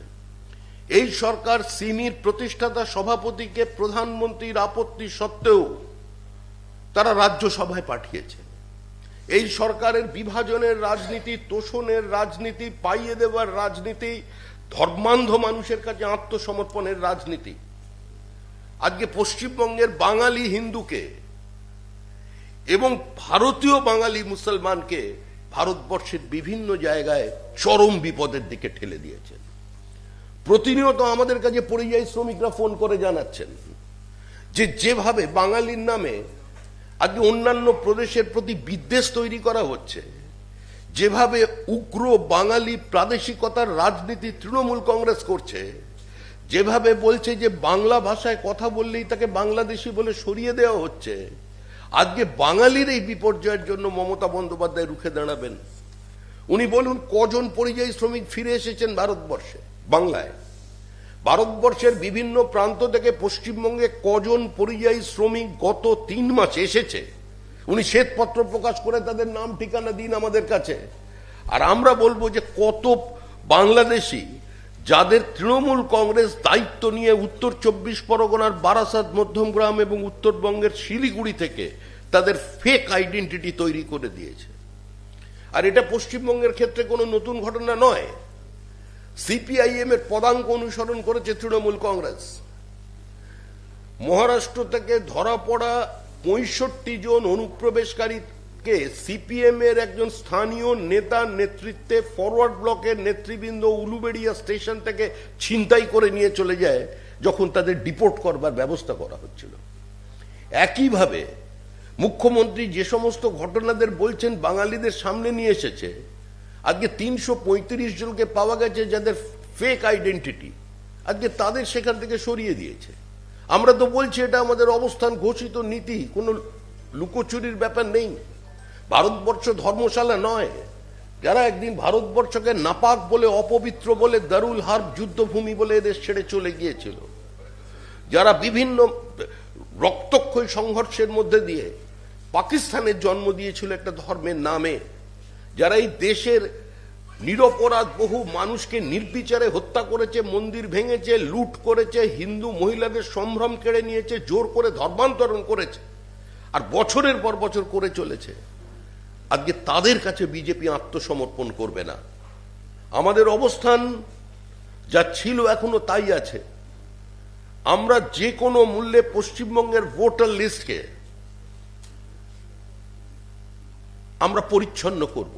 এই সরকার সিমির প্রতিষ্ঠাতা সভাপতিকে প্রধানমন্ত্রীর আপত্তি সত্ত্বেও তারা রাজ্যসভায় পাঠিয়েছে। এই সরকারের বিভাজনের রাজনীতি, তোষণের রাজনীতি, পাইয়ে দেওয়ার রাজনীতি, ধর্মান্ধ মানুষের কাছে আত্মসমর্পণের রাজনীতি আজকে পশ্চিমবঙ্গের বাঙালি হিন্দুকে এবং ভারতীয় বাঙালি মুসলমানকে ভারতবর্ষের বিভিন্ন জায়গায় চরম বিপদের দিকে ঠেলে দিয়েছেন। প্রতিনিয়ত আমাদের কাছে পরিযায়ী শ্রমিকরা ফোন করে জানাচ্ছেন যে যেভাবে বাঙালির নামে আজকে অন্যান্য প্রদেশের প্রতি বিদ্বেষ তৈরি করা হচ্ছে, যেভাবে উগ্র বাঙালি প্রাদেশিকতার রাজনীতি তৃণমূল কংগ্রেস করছে, যেভাবে বলছে যে বাংলা ভাষায় কথা বললেই তাকে বাংলাদেশি বলে সরিয়ে দেওয়া হচ্ছে, আজকে বাঙালির এই বিপর্যয়ের জন্য মমতা বন্দ্যোপাধ্যায় রুখে দাঁড়াবেন? উনি বলুন কজন পরিযায়ী শ্রমিক ফিরে এসেছেন ভারতবর্ষে, বাংলায়? ভারতবর্ষের বিভিন্ন প্রান্ত থেকে পশ্চিমবঙ্গে কজন পরিযায়ী শ্রমিক গত 3 মাসে এসেছে? উনি শ্বেতপত্র প্রকাশ করে তাদের নাম ঠিকানা দিন আমাদের কাছে। আর আমরা বলবো যে কত বাংলাদেশি যাদের তৃণমূল কংগ্রেস দায়িত্ব নিয়ে উত্তর 24 পরগনার বারাসাত, মধ্যমগ্রাম এবং উত্তরবঙ্গের শিলিগুড়ি থেকে তাদের ফেক আইডেন্টিটি তৈরি করে দিয়েছে। আর এটা পশ্চিমবঙ্গের ক্ষেত্রে কোনো নতুন ঘটনা নয়। সিপিআইএম এর পদাঙ্ক অনুসরণ করেছে তৃণমূল কংগ্রেস। মহারাষ্ট্র থেকে ধরা পড়া 65 জন অনুপ্রবেশকারীকে সিপিএম এর একজন স্থানীয় নেতার নেতৃত্বে ফরওয়ার্ড ব্লকের নেতৃবৃন্দ উলুবেড়িয়া স্টেশন থেকে ছিনতাই করে নিয়ে চলে যায় যখন তাদের ডিপোর্ট করবার ব্যবস্থা করা হচ্ছিল। একইভাবে মুখ্যমন্ত্রী যে সমস্ত ঘটনাদের বলছেন বাঙালিদের সামনে নিয়ে এসেছে, আজকে 335 জনকে পাওয়া গেছে যাদের ফেক আইডেন্টিটি, আজকে তাদের সেখান থেকে সরিয়ে দিয়েছে। আমরা তো বলছি এটা আমাদের অবস্থান ঘোষিত নীতি, কোনো লুকোচুরির ব্যাপার নেই। ভারতবর্ষ ধর্মশালা নয়। যারা একদিন ভারতবর্ষকে নাপাক বলে, অপবিত্র বলে, দারুল হার্ব যুদ্ধভূমি বলে এদেশ ছেড়ে চলে গিয়েছিল, যারা বিভিন্ন রক্তক্ষয়ী সংঘর্ষের মধ্যে দিয়ে পাকিস্তানের জন্ম দিয়েছিল একটা ধর্মের নামে, যারা এই দেশের নিরপরাধ বহু মানুষকে নির্বিচারে হত্যা করেছে, মন্দির ভেঙেছে, লুট করেছে, হিন্দু মহিলাদের সম্ভ্রম কেড়ে নিয়েছে, জোর করে ধর্মান্তরণ করেছে, আর বছরের পর বছর করে চলেছে, আজকে তাদের কাছে বিজেপি আত্মসমর্পণ করবে না। আমাদের অবস্থান যা ছিল এখনো তাই আছে। আমরা যে কোনো মূল্যে পশ্চিমবঙ্গের ভোটার লিস্টকে আমরা পরিচ্ছন্ন করব।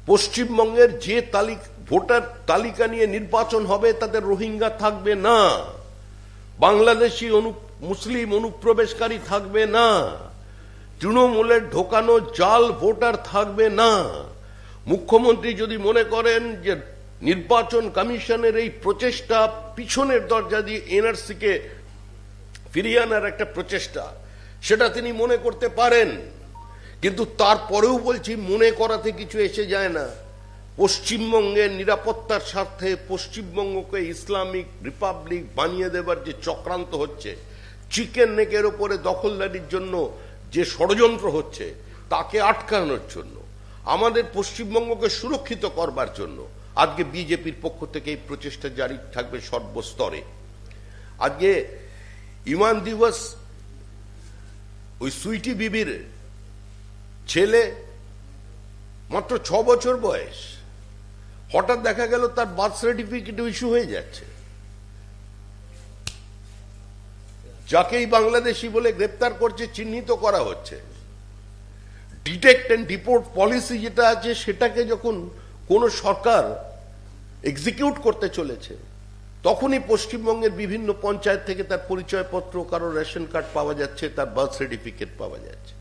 পশ্চিমবঙ্গের যে ভোটার তালিকা নিয়ে নির্বাচন হবে তাতে রোহিঙ্গা থাকবে না, বাংলাদেশি মুসলিম অনুপ্রবেশকারী থাকবে না, তৃণমূলের ঢোকানো জাল ভোটার থাকবে না। মুখ্যমন্ত্রী যদি মনে করেন যে নির্বাচন কমিশনের এই প্রচেষ্টা পিছনের দরজা দিয়ে এনআরসিকে ফিরিয়ে আনার একটা প্রচেষ্টা, সেটা তিনি মনে করতে পারেন, কিন্তু তারপরেও বলছি মনে করাতে কিছু এসে যায় না। পশ্চিমবঙ্গের নিরাপত্তার স্বার্থে পশ্চিমবঙ্গকে ইসলামিক রিপাবলিক বানিয়ে দেবার যে চক্রান্ত হচ্ছে, চিকেন নেকের ওপরে দখলদারির জন্য যে ষড়যন্ত্র হচ্ছে, তাকে আটকানোর জন্য, আমাদের পশ্চিমবঙ্গকে সুরক্ষিত করবার জন্য আজকে বিজেপির পক্ষ থেকে এই প্রচেষ্টা জারি থাকবে সর্বস্তরে। আজকে ইমান দিবস, ওই সুইটি বিবির ছেলে মাত্র 6 বছর বয়স, হঠাৎ দেখা গেল তার বার্থ সার্টিফিকেট ইস্যু হয়ে যাচ্ছে। যাকেই বাংলাদেশি বলে গ্রেপ্তার করছে, চিহ্নিত করা হচ্ছে। ডিটেক্ট এন্ড ডিপোর্ট পলিসি যেটা আছে, সেটাকে যখন কোন সরকার এক্সিকিউট করতে চলেছে, তখনই পশ্চিমবঙ্গের বিভিন্ন পঞ্চায়েত থেকে তার পরিচয়পত্র, কারো রেশন কার্ড পাওয়া যাচ্ছে, তার বার্থ সার্টিফিকেট পাওয়া যাচ্ছে।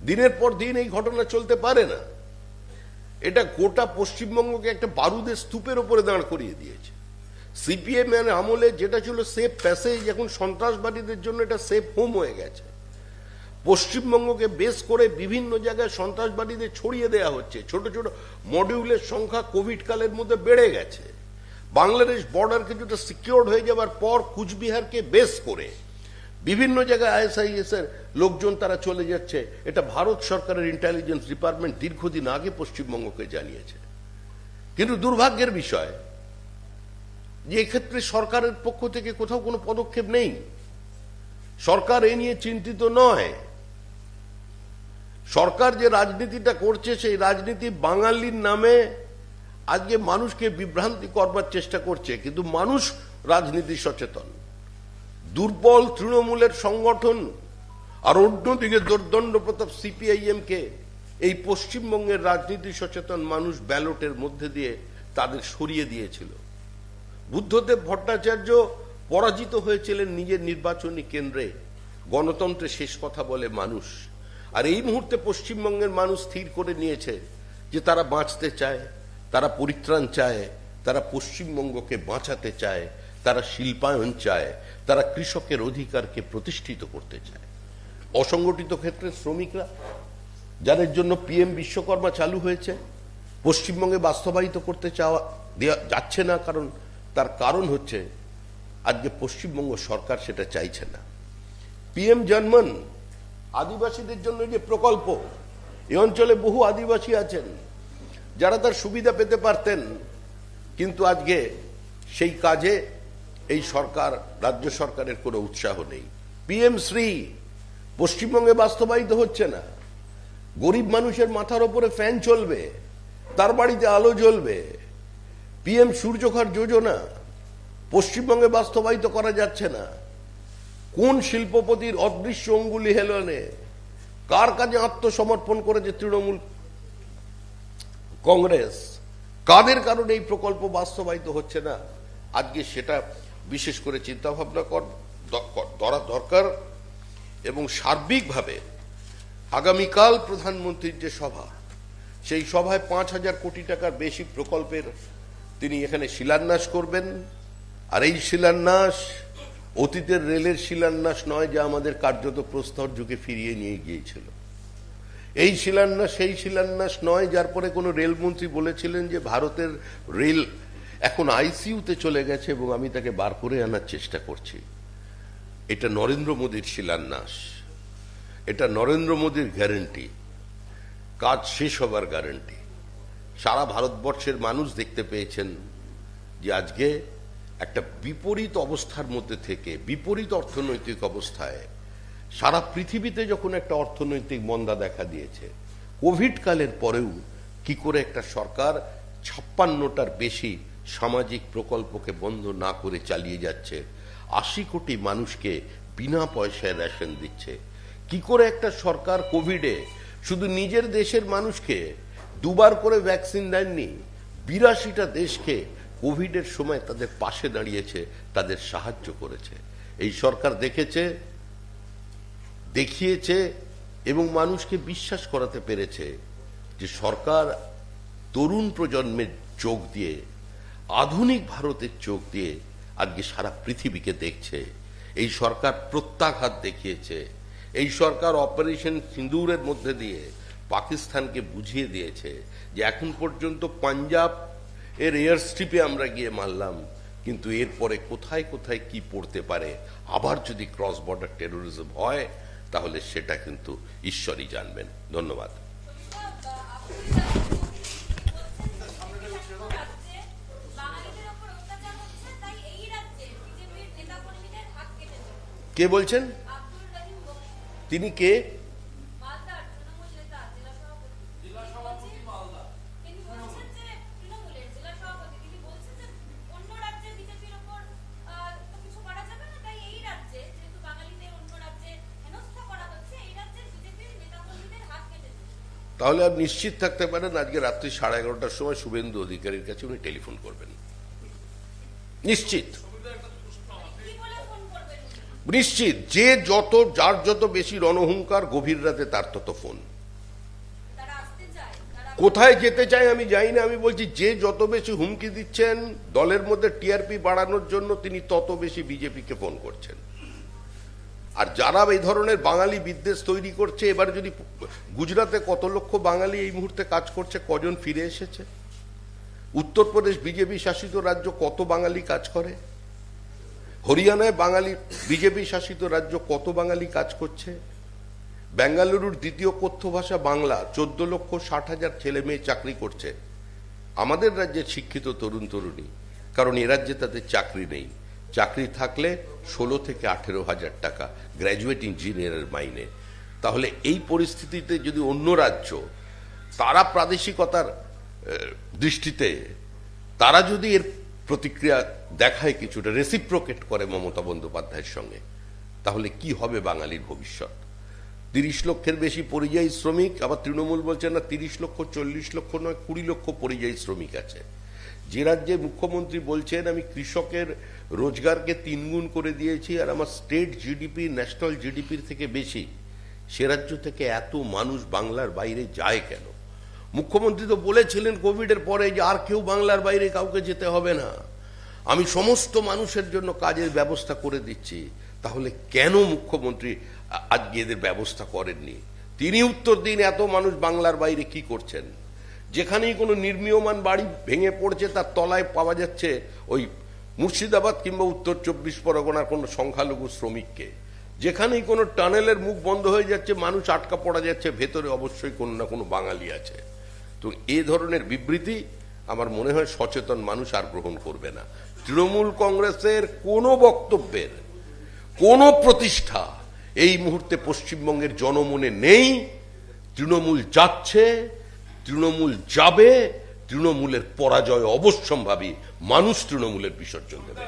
দিনের পর দিন এই ঘটনা চলতে পারে না। এটা গোটা পশ্চিমবঙ্গকে একটা বারুদের স্তূপের উপরে দাঁড় করিয়ে দিয়েছে। সিপিএম এর আমলে যেটা ছিল সেফ প্যাসেজ, এখন সন্ত্রাসবাদীদের জন্য এটা সেফ হোম হয়ে গেছে। পশ্চিমবঙ্গকে বেস করে বিভিন্ন জায়গায় সন্ত্রাসবাদীদের ছড়িয়ে দেওয়া হচ্ছে। ছোট ছোট মডিউলের সংখ্যা কোভিড কালের মধ্যে বেড়ে গেছে। বাংলাদেশ বর্ডার কিছুটা সিকিউরড হয়ে যাওয়ার পর কুচবিহারকে বেস করে বিভিন্ন জায়গায় আইএসআইএস এর লোকজন তারা চলে যাচ্ছে। এটা ভারত সরকারের ইন্টেলিজেন্স ডিপার্টমেন্ট দীর্ঘদিন আগে পশ্চিমবঙ্গকে জানিয়েছে। কিন্তু দুর্ভাগ্যের বিষয় যে এক্ষেত্রে সরকারের পক্ষ থেকে কোথাও কোনো পদক্ষেপ নেই। সরকার এ নিয়ে চিন্তিত নয়। সরকার যে রাজনীতিটা করছে সেই রাজনীতি বাঙালির নামে আজকে মানুষকে বিভ্রান্তি করবার চেষ্টা করছে। কিন্তু মানুষ রাজনীতি সচেতন। দুর্বল তৃণমূলের সংগঠন আর অন্যদিকে দুর্দণ্ড প্রতাপ সিপিআইএম কে এই পশ্চিমবঙ্গের রাজনীতি সচেতন মানুষ ব্যালটের মধ্যে দিয়ে তাদের সরিয়ে দিয়েছিল। বুদ্ধদেব ভট্টাচার্য পরাজিত হয়েছিলেন নিজের নির্বাচনী কেন্দ্রে। গণতন্ত্রে শেষ কথা বলে মানুষ। আর এই মুহূর্তে পশ্চিমবঙ্গের মানুষ স্থির করে নিয়েছে যে তারা বাঁচতে চায়, তারা পরিত্রাণ চায়, তারা পশ্চিমবঙ্গকে বাঁচাতে চায়, তারা শিল্পায়ন চায়, তারা কৃষকের অধিকারকে প্রতিষ্ঠিত করতে চায়। অসংগঠিত ক্ষেত্রে শ্রমিকরা যাদের জন্য পিএম বিশ্বকর্মা চালু হয়েছে পশ্চিমবঙ্গে বাস্তবায়িত করতে যাচ্ছে না। তার কারণ হচ্ছে আজকে পশ্চিমবঙ্গ সরকার সেটা চাইছে না। পিএম জন্মন আদিবাসীদের জন্য যে প্রকল্প, এই অঞ্চলে বহু আদিবাসী আছেন যারা তার সুবিধা পেতে পারতেন, কিন্তু আজকে সেই কাজে এই সরকার, রাজ্য সরকারের কোনো উৎসাহ নেই। পিএম শ্রী পশ্চিমবঙ্গে বাস্তবায়িত হচ্ছে না। গরিব মানুষের মাথার উপরে ফ্যান চলবে, তার বাড়িতে আলো জ্বলবে। পিএম সূর্যঘর যোজনা পশ্চিমবঙ্গে বাস্তবায়িত করা যাচ্ছে না। কোন শিল্পপতির অদৃশ্য অঙ্গুলি হেলনে কার কাজে আত্মসমর্পণ করেছে তৃণমূল কংগ্রেস, কাদের কারণে এই প্রকল্প বাস্তবায়িত হচ্ছে না, আজকে সেটা বিশেষ করে চিন্তা ভাবনা করা দরকার। এবং সার্বিকভাবে আগামীকাল প্রধানমন্ত্রীর যে সভা, সেই সভায় 5,000 কোটি টাকার বেশি প্রকল্পের তিনি এখানে শিলান্যাস করবেন। আর এই শিলান্যাস অতীতের রেলের শিলান্যাস নয়, যা আমাদের কার্যত প্রস্তর যুগে ফিরিয়ে নিয়ে গিয়েছিল। এই শিলান্যাস সেই শিলান্যাস নয় যার পরে কোনো রেলমন্ত্রী বলেছিলেন যে ভারতের রেল এখন আইসিইউতে চলে গেছে এবং আমি তাকে বার করে আনার চেষ্টা করছি। এটা নরেন্দ্র মোদীর শিলান্যাস, এটা নরেন্দ্র মোদীর গ্যারেন্টি, কাজ শেষ হবার গ্যারেন্টি। সারা ভারতবর্ষের মানুষ দেখতে পেয়েছেন যে আজকে একটা বিপরীত অবস্থার মধ্যে থেকে, বিপরীত অর্থনৈতিক অবস্থায় সারা পৃথিবীতে যখন একটা অর্থনৈতিক মন্দা দেখা দিয়েছে, কোভিড কালের পরেও কি করে একটা সরকার 56টার বেশি সামাজিক প্রকল্পকে বন্ধ না করে চালিয়ে যাচ্ছে, 80 কোটি মানুষকে বিনা পয়সায় রেশন দিচ্ছে। কি করে একটা সরকার কোভিডে শুধু নিজের দেশের মানুষকে 2বার করে ভ্যাকসিন দেননি, 82টা দেশকে কোভিডের সময় তাদের পাশে দাঁড়িয়েছে, তাদের সাহায্য করেছে। এই সরকার দেখিয়েছে এবং মানুষকে বিশ্বাস করাতে পেরেছে যে সরকার তরুণ প্রজন্মের চোখ দিয়ে, আধুনিক ভারতের চোখ দিয়ে আজকে সারা পৃথিবীকে দেখছে। এই সরকার প্রত্যাঘাত দেখিয়েছে। এই সরকার অপারেশন সিঁদুরের মধ্যে দিয়ে পাকিস্তানকে বুঝিয়ে দিয়েছে যে এখন পর্যন্ত পাঞ্জাব এর এয়ার স্ট্রিপে আমরা গিয়ে মারলাম, কিন্তু এরপরে কোথায় কোথায় কি পড়তে পারে, আবার যদি ক্রস বর্ডার টেরোরিজম হয় তাহলে সেটা কিন্তু ঈশ্বরই জানবেন। ধন্যবাদ। কে বলছেন? তিনি কে? তাহলে আপনি নিশ্চিত থাকতে পারেন আজকে রাত্রি 11:30টার সময় শুভেন্দু অধিকারীর কাছে উনি টেলিফোন করবেন, নিশ্চিত। নিশ্চিত যে যার যত বেশি রণহুঙ্কার, গভীর রাতে তার তত ফোন। কোথায় যেতে চায় আমি জানি না, আমি বলছি যে যত বেশি হুমকি দিচ্ছেন দলের মধ্যে টিআরপি বাড়ানোর জন্য, তিনি তত বেশি বিজেপিকে ফোন করছেন। আর যারা এই ধরনের বাঙালি বিদ্বেষ তৈরি করছে, এবার যদি গুজরাটে কত লক্ষ বাঙালি এই মুহূর্তে কাজ করছে, কজন ফিরে এসেছে? উত্তরপ্রদেশ বিজেপি শাসিত রাজ্য, কত বাঙালি কাজ করে? হরিয়ানায় বাঙালি বিজেপি শাসিত রাজ্য, কত বাঙালি কাজ করছে? বেঙ্গালুরুর দ্বিতীয় কথ্য ভাষা বাংলা, 14,60,000 ছেলে মেয়ে চাকরি করছে। আমাদের রাজ্যে শিক্ষিত তরুণ তরুণী, কারণ এ রাজ্যে তাদের চাকরি নেই। চাকরি থাকলে 16 থেকে 18,000 টাকা গ্র্যাজুয়েট ইঞ্জিনিয়ারের মাইনে। তাহলে এই পরিস্থিতিতে যদি অন্য রাজ্য, তারা প্রাদেশিকতার দৃষ্টিতে তারা যদি এর প্রতিক্রিয়া দেখায়, কিছুটা রেসিপ্রোকেট করে মমতা বন্দ্যোপাধ্যায়ের সঙ্গে, তাহলে কি হবে বাঙালির ভবিষ্যৎ? 30 লক্ষের বেশি পরিযায়ী শ্রমিক, আবার তৃণমূল বলছে না 30 লক্ষ, 40 লক্ষ নয়, 20 লক্ষ পরিযায়ী শ্রমিক আছে। যে রাজ্যে মুখ্যমন্ত্রী বলছেন আমি কৃষকের রোজগারকে 3 গুণ করে দিয়েছি আর আমার স্টেট জিডিপি ন্যাশনাল জিডিপির থেকে বেশি, সে রাজ্য থেকে এত মানুষ বাংলার বাইরে যায় কেন? মুখ্যমন্ত্রী তো বলেছিলেন কোভিডের পরে যে আর কেউ বাংলার বাইরে কাউকে যেতে হবে না, আমি সমস্ত মানুষের জন্য কাজের ব্যবস্থা করে দিচ্ছি। তাহলে কেন মুখ্যমন্ত্রী আজকে এদের ব্যবস্থা করেননি? তিনি উত্তর দিন, এত মানুষ বাংলার বাইরে কি করছেন? যেখানেই কোনো নির্মীয়মান বাড়ি ভেঙে পড়ছে, তার তলায় পাওয়া যাচ্ছে ওই মুর্শিদাবাদ কিংবা উত্তর 24 পরগনার কোনো সংখ্যালঘু শ্রমিককে। যেখানেই কোনো টানেলের মুখ বন্ধ হয়ে যাচ্ছে, মানুষ আটকা পড়া যাচ্ছে, ভেতরে অবশ্যই কোনো না কোনো বাঙালি আছে। তো এই ধরনের বিবৃতি আমার মনে হয় সচেতন মানুষ আর গ্রহণ করবে না। তৃণমূল কংগ্রেসের কোনো বক্তব্যের কোনো প্রতিষ্ঠা এই মুহূর্তে পশ্চিমবঙ্গের জনমনে নেই। তৃণমূল যাচ্ছে, তৃণমূল যাবে, তৃণমূলের পরাজয় অবশ্যম্ভাবী, মানুষ তৃণমূলের বিসর্জন দেবে।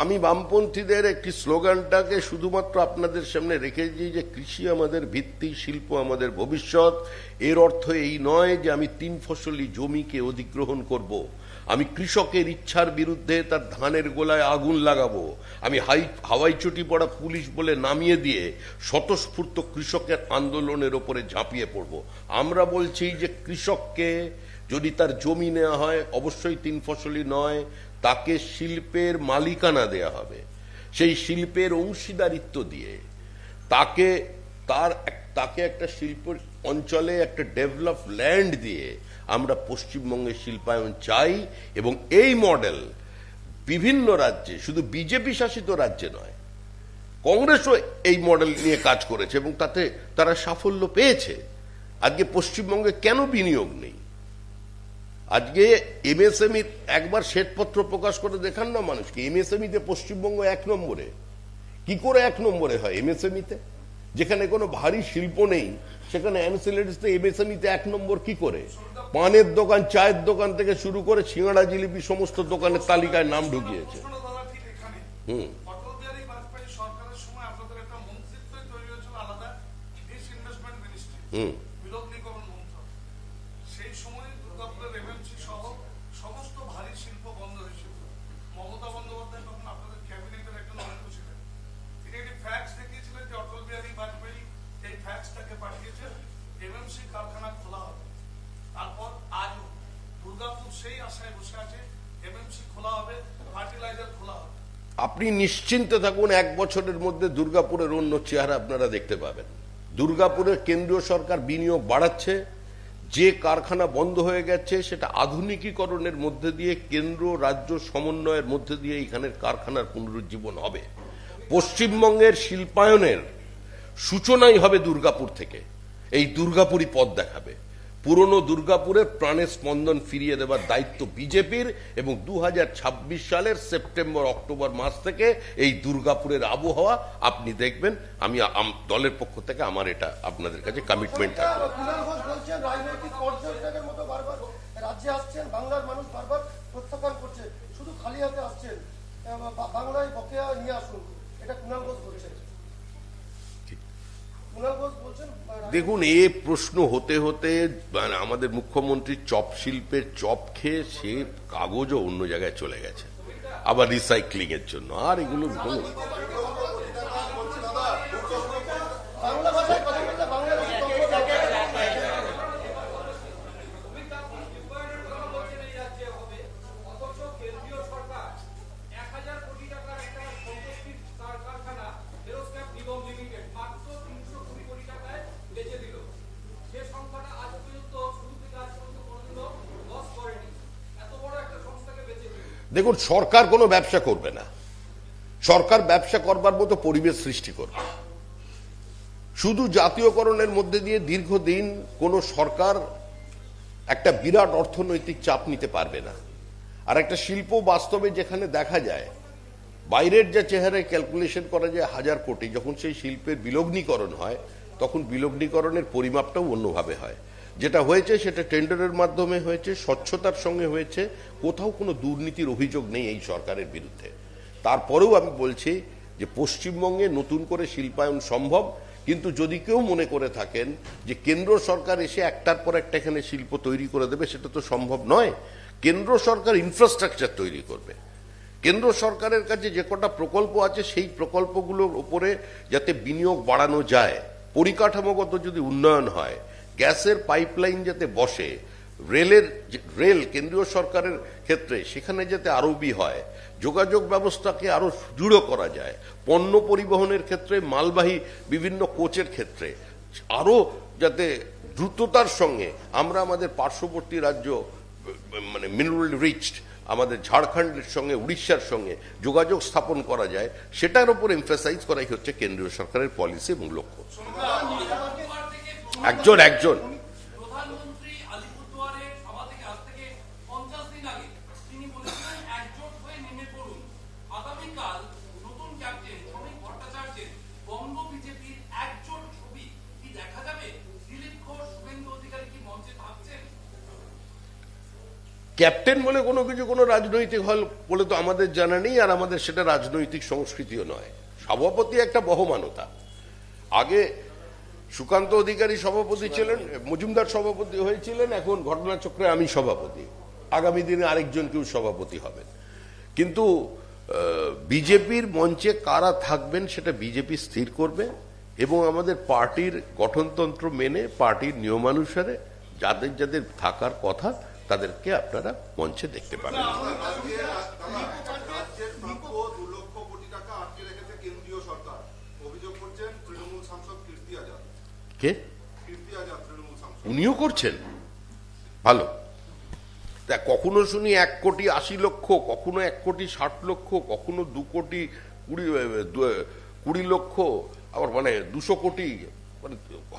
আমি বামপন্থীদের একটি স্লোগানটাকে শুধুমাত্র আপনাদের সামনে রেখেছি যে কৃষি আমাদের ভিত্তি, শিল্প আমাদের ভবিষ্যৎ। এর অর্থ এই নয় যে আমি 3 ফসলি জমিকে অধিগ্রহণ করব, আমি কৃষকের ইচ্ছার বিরুদ্ধে তার ধানের গোলায় আগুন লাগাবো, আমি হাওয়াই চটি পড়া পুলিশ বলে নামিয়ে দিয়ে স্বতঃস্ফূর্ত কৃষকের আন্দোলনের ওপরে ঝাঁপিয়ে পড়ব। আমরা বলছি যে কৃষককে যদি তার জমি নেওয়া হয়, অবশ্যই 3 ফসলি নয়, তাকে শিল্পের মালিকানা দেয়া হবে, সেই শিল্পের অংশীদারিত্ব দিয়ে তাকে একটা শিল্প অঞ্চলে একটা ডেভেলপ ল্যান্ড দিয়ে আমরা পশ্চিমবঙ্গের শিল্পায়ন চাই। এবং এই মডেল বিভিন্ন রাজ্যে, শুধু বিজেপি শাসিত রাজ্যে নয়, কংগ্রেসও এই মডেল নিয়ে কাজ করেছে এবং তাতে তারা সাফল্য পেয়েছে। আজকে পশ্চিমবঙ্গে কেন বিনিয়োগ নেই? আজকে এমএসএমই একবার শ্বেতপত্র প্রকাশ করে দেখান না মানুষকে, এমএসএমইতে পশ্চিমবঙ্গ 1 নম্বরে। কি করে 1 নম্বরে হয় এমএসএমইতে? যেখানে কোনো ভারী শিল্প নেই সেখানে অ্যানসিলারিজতে এমএসএমইতে 1 নম্বর কি করে? পানের দোকান, চায়ের দোকান থেকে শুরু করে সিঙ্গাড়া জিলিপি সমস্ত দোকানের তালিকায় নাম ঢুকিয়েছে। আপনি নিশ্চিন্তে থাকুন, 1 বছরের মধ্যে দুর্গাপুরের অন্য চেহারা আপনারা দেখতে পাবেন। দুর্গাপুরের কেন্দ্রীয় সরকার বিনিয়োগ বাড়াচ্ছে, যে কারখানা বন্ধ হয়ে গেছে সেটা আধুনিকীকরণের মধ্যে দিয়ে, কেন্দ্র রাজ্য সমন্বয়ের মধ্যে দিয়ে এখানের কারখানার পুনরুজ্জীবন হবে। পশ্চিমবঙ্গের শিল্পায়নের সূচনাই হবে দুর্গাপুর থেকে। এই দুর্গাপুরই পথ দেখাবে। পুরনো দুর্গাপুরের প্রাণের স্পন্দন ফিরিয়ে দেওয়ার দায়িত্ব বিজেপির, এবং 2026 সালের সেপ্টেম্বর অক্টোবর মাস থেকে এই দুর্গাপুরের আবহাওয়া আপনি দেখবেন। আমি দলের পক্ষ থেকে আমার এটা আপনাদের কাছে কমিটমেন্ট থাকবে। রাজ্যে আসছেন, বাংলার মানুষ বারবার প্রত্যাখ্যান করছে, শুধু খালি হাতে আসছেন, বাংলায় বকেয়া নিয়ে আসুন, এটা কুণাল ঘোষ বলছেন। দেখুন, এ প্রশ্ন হতে হতে আমাদের মুখ্যমন্ত্রী চপ শিল্পের চপ খেয়ে সে কাগজও অন্য জায়গায় চলে গেছে, আবার রিসাইক্লিং এর জন্য। আর এগুলো দেখুন, সরকার কোনো ব্যবসা করবে না। সরকার ব্যবসা করবার মতো পরিবেশ সৃষ্টি করবে। শুধু জাতীয়করণের মধ্যে দিয়ে দীর্ঘদিন কোনো সরকার একটা বিরাট অর্থনৈতিক চাপ নিতে পারবে না। আর একটা শিল্প বাস্তবে যেখানে দেখা যায় বাইরের যে চেহারায় ক্যালকুলেশন করা যায় 1000 কোটি, যখন সেই শিল্পের বিলগ্নীকরণ হয় তখন বিলগ্নীকরণের পরিমাপটাও অন্যভাবে হয়। যেটা হয়েছে সেটা টেন্ডারের মাধ্যমে হয়েছে, স্বচ্ছতার সঙ্গে হয়েছে, কোথাও কোনো দুর্নীতির অভিযোগ নেই এই সরকারের বিরুদ্ধে। তারপরেও আমি বলছি যে পশ্চিমবঙ্গে নতুন করে শিল্পায়ন সম্ভব, কিন্তু যদি কেউ মনে করে থাকেন যে কেন্দ্র সরকার এসে একটার পর একটা এখানে শিল্প তৈরি করে দেবে, সেটা তো সম্ভব নয়। কেন্দ্র সরকার ইনফ্রাস্ট্রাকচার তৈরি করবে। কেন্দ্র সরকারের কাছে যে কটা প্রকল্প আছে সেই প্রকল্পগুলোর উপরে যাতে বিনিয়োগ বাড়ানো যায়, পরিকাঠামোগত যদি উন্নয়ন হয়, গ্যাসের পাইপলাইন যাতে বসে, রেল কেন্দ্রীয় সরকারের ক্ষেত্রে সেখানে যাতে আরোপি হয়, যোগাযোগ ব্যবস্থাকে আরো দৃঢ় করা যায়, পণ্য পরিবহনের ক্ষেত্রে মালবাহী বিভিন্ন কোচের ক্ষেত্রে আরো যাতে দ্রুততার সঙ্গে আমরা আমাদের পার্শ্ববর্তী রাজ্য মানে মিনারেল রিচড আমাদের ঝাড়খণ্ডের সঙ্গে উড়িষ্যার সঙ্গে যোগাযোগ স্থাপন করা যায়, সেটার উপর এমফাসাইজ করাই হচ্ছে কেন্দ্রীয় সরকারের পলিসি এবং লক্ষ্য। একজন প্রধানমন্ত্রী আলিপুরদুয়ারের সভা থেকে আজ থেকে 50 দিন আগে তিনি বলেছিলেন একজোট হয়ে নেমে পড়ুন। আগামীকাল নতুন ক্যাপ্টেন শ্রমিক ভট্টাচার্যের বঙ্গ বিজেপির একজোট ছবি কি দেখা যাবে? দিলীপ ঘোষ, শুভেন্দু অধিকারী কি মঞ্চে থাকছেন? ক্যাপ্টেন বলে কোনো কিছু কোনো রাজনৈতিক হল বলে তো আমাদের জানা নেই, আর আমাদের সেটা রাজনৈতিক সংস্কৃতিও নয়। সভাপতি একটা বহমানতা। আগে সুকান্ত অধিকারী সভাপতি ছিলেন, মজুমদার সভাপতি হয়েছিলেন, এখন ঘটনাচক্রে আমি সভাপতি, আগামী দিনে আরেকজন কেউ সভাপতি হবেন। কিন্তু বিজেপির মঞ্চে কারা থাকবেন সেটা বিজেপি স্থির করবে, এবং আমাদের পার্টির গঠনতন্ত্র মেনে পার্টির নিয়মানুসারে যাদের যাদের থাকার কথা তাদেরকে আপনারা মঞ্চে দেখতে পাবেন। রাজ্যের প্রাপ্য 2 লক্ষ কোটি টাকা আটকে রেখেছে কেন্দ্রীয় সরকার, অভিযোগ করছেন তৃণমূল সাংসদ কীর্তি আজাদ। কে? কীর্তি আজাদ তৃণমূল সাংসদ। উনিও করছেন, ভালো। তা কখনো শুনি 1 কোটি 80 লক্ষ, কখনো 1 কোটি 60 লক্ষ, কখনো 2 কোটি 20 লক্ষ, আবার মানে 200 কোটি, মানে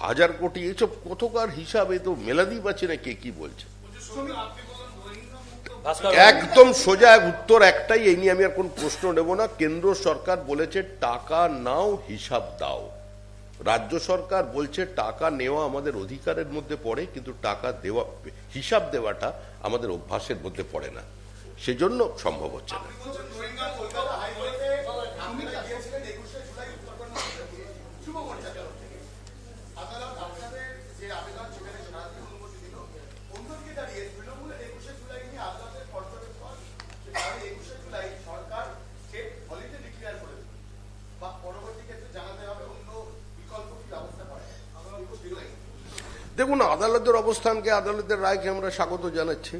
1000 কোটি, এইসব কতকার হিসাবে তো মেলাতেই পাচ্ছি না কে কি বলছে। একদম সোজা উত্তর একটাই, এই নিয়ে আমি আর কোন প্রশ্ন নেব না। কেন্দ্র সরকার বলেছে টাকা নাও, হিসাব দাও। রাজ্য সরকার বলছে টাকা নেওয়া আমাদের অধিকারের মধ্যে পড়ে, কিন্তু টাকা দেওয়া, হিসাব দেওয়াটা আমাদের অভ্যাসের মধ্যে পড়ে না, সেজন্য সম্ভব হচ্ছে না। দেখুন, আদালতের অবস্থানকে, আদালতের রায়কে আমরা স্বাগত জানাচ্ছি।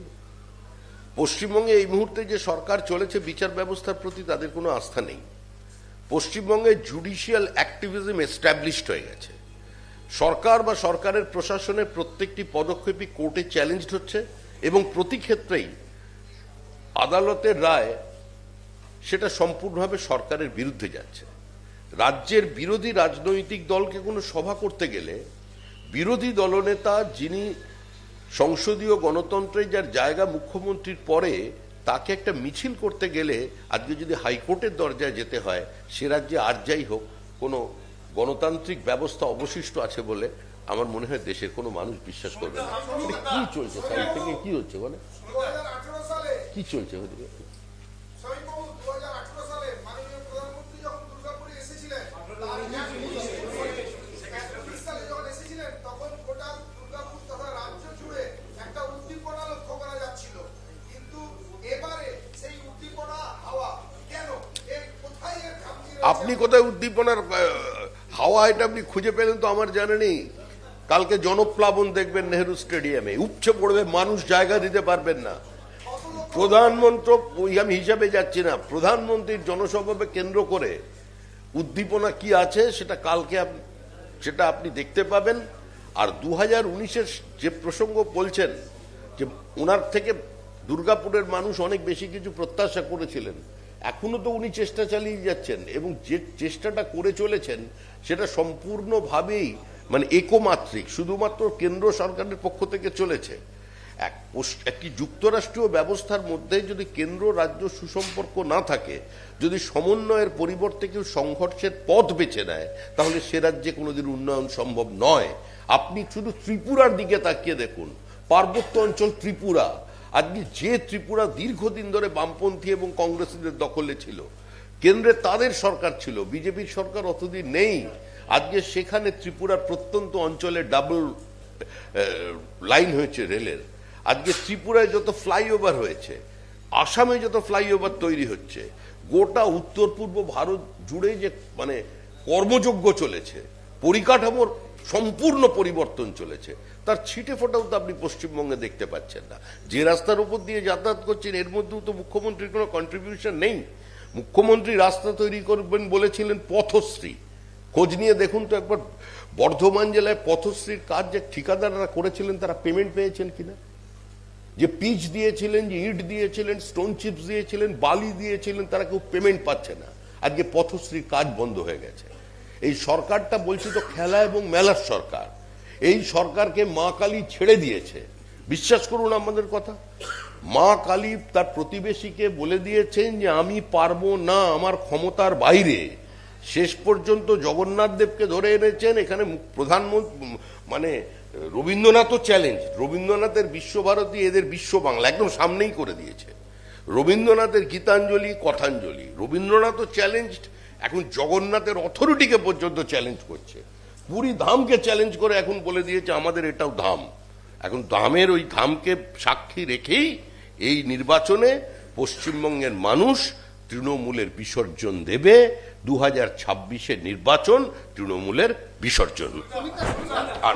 পশ্চিমবঙ্গে এই মুহূর্তে যে সরকার চলেছে, বিচার ব্যবস্থার প্রতি তাদের কোনো আস্থা নেই। পশ্চিমবঙ্গে জুডিশিয়াল অ্যাক্টিভিজম এস্টাবলিশড হয়ে গেছে। সরকার বা সরকারের প্রশাসনের প্রত্যেকটি পদক্ষেপই কোর্টে চ্যালেঞ্জড হচ্ছে, এবং প্রতি ক্ষেত্রেই আদালতের রায় সেটা সম্পূর্ণভাবে সরকারের বিরুদ্ধে যাচ্ছে। রাজ্যের বিরোধী রাজনৈতিক দলকে কোনো সভা করতে গেলে বিরোধী দলনেতা, যিনি সংসদীয় গণতন্ত্রে যার জায়গা মুখ্যমন্ত্রীর পরে, তাকে একটা মিছিল করতে গেলে আজকে যদি হাইকোর্টের দরজায় যেতে হয়, সে রাজ্যে আর যাই হোক কোনো গণতান্ত্রিক ব্যবস্থা অবশিষ্ট আছে বলে আমার মনে হয় দেশের কোনো মানুষ বিশ্বাস করবে না। কি চলছে সাইড থেকে, কি হচ্ছে বলে, কি চলছে ওদিকে? আপনি কোথায় উদ্দীপনার হাওয়া, এটা আপনি খুঁজে পেলেন তো আমার জানা নেই। কালকে জনপ্লাবন দেখবেন নেহেরু স্টেডিয়ামে, উপচে পড়বে মানুষ, জায়গা দিতে পারবেন না। প্রধানমন্ত্রী, ওই আমি হিসাবে যাচ্ছি না, প্রধানমন্ত্রীর জনসভাকে কেন্দ্র করে উদ্দীপনা কি আছে সেটা কালকে সেটা আপনি দেখতে পাবেন। আর 2019-এর যে প্রসঙ্গ বলছেন, যে ওনার থেকে দুর্গাপুরের মানুষ অনেক বেশি কিছু প্রত্যাশা করেছিলেন। এখনো তো উনি চেষ্টা চালিয়ে যাচ্ছেন এবং যে চেষ্টাটা করে চলেছেন সেটা সম্পূর্ণভাবেই মানে একমাত্রিক, শুধুমাত্র কেন্দ্র সরকারের পক্ষ থেকে চলেছে। একটি যুক্তরাষ্ট্রীয় ব্যবস্থার মধ্যে যদি কেন্দ্র রাজ্য সুসম্পর্ক না থাকে, যদি সমন্বয়ের পরিবর্তে কেউ সংঘর্ষের পথ বেছে নেয়, তাহলে সে রাজ্যে কোনোদিন উন্নয়ন সম্ভব নয়। আপনি শুধু ত্রিপুরার দিকে তাকিয়ে দেখুন, পার্বত্য অঞ্চল ত্রিপুরা, আজকে যে ত্রিপুরা দীর্ঘদিন ধরে বামপন্থী এবং কংগ্রেসীদের দখলে ছিল, কেন্দ্রে তাদের সরকার ছিল, বিজেপির সরকার অতদিন নেই। আজকে সেখানে ত্রিপুরার প্রত্যন্ত অঞ্চলে ডাবল লাইন হয়েছে রেলের। আজকে ত্রিপুরায় যত ফ্লাইওভার হয়েছে, আসামে যত ফ্লাইওভার তৈরি হচ্ছে, গোটা উত্তর পূর্ব ভারত জুড়ে যে মানে কর্মযজ্ঞ চলেছে, পরিকাঠামোর সম্পূর্ণ পরিবর্তন চলেছে, তার ছিটে ফোটাও তো আপনি পশ্চিমবঙ্গে দেখতে পাচ্ছেন না। যে রাস্তার উপর দিয়ে যাতায়াত করছেন এর মধ্যেও তো মুখ্যমন্ত্রীর কোনো কন্ট্রিবিউশন নেই। মুখ্যমন্ত্রী রাস্তা তৈরি করবেন বলেছিলেন পথশ্রী, খোঁজ নিয়ে দেখুন তো একবার বর্ধমান জেলায় পথশ্রীর কাজ যে ঠিকাদাররা করেছিলেন তারা পেমেন্ট পেয়েছেন কিনা? যে পিচ দিয়েছিলেন, যে ইট দিয়েছিলেন, স্টোন চিপস দিয়েছিলেন, বালি দিয়েছিলেন, তারা কেউ পেমেন্ট পাচ্ছে না। আজকে পথশ্রীর কাজ বন্ধ হয়ে গেছে। এই সরকারটা বলছি তো খেলা এবং মেলার সরকার। এই সরকারকে মা কালী ছেড়ে দিয়েছে। বিশ্বাস করুন আমাদের কথা, মা কালী তার প্রতিবেশীকে বলে দিয়েছেন যে আমি পারবো না, আমার ক্ষমতার বাইরে। শেষ পর্যন্ত জগন্নাথ দেবকে ধরে এনেছেন এখানে প্রধানমন্ত্রী, মানে রবীন্দ্রনাথও চ্যালেঞ্জ। রবীন্দ্রনাথের বিশ্বভারতী এদের বিশ্ব বাংলা একদম সামনেই করে দিয়েছে। রবীন্দ্রনাথের গীতাঞ্জলি, কথাঞ্জলি, রবীন্দ্রনাথও চ্যালেঞ্জড, এখন জগন্নাথের অথরিটিকে পর্যন্ত চ্যালেঞ্জ করছে। পুরী ধামকে চ্যালেঞ্জ করে এখন বলে দিয়েছে আমাদের এটাও ধাম। এখন ধামের ওই ধামকে সাক্ষী রেখেই এই নির্বাচনে পশ্চিমবঙ্গের মানুষ তৃণমূলের বিসর্জন দেবে। 2026-এর নির্বাচন তৃণমূলের বিসর্জন। আর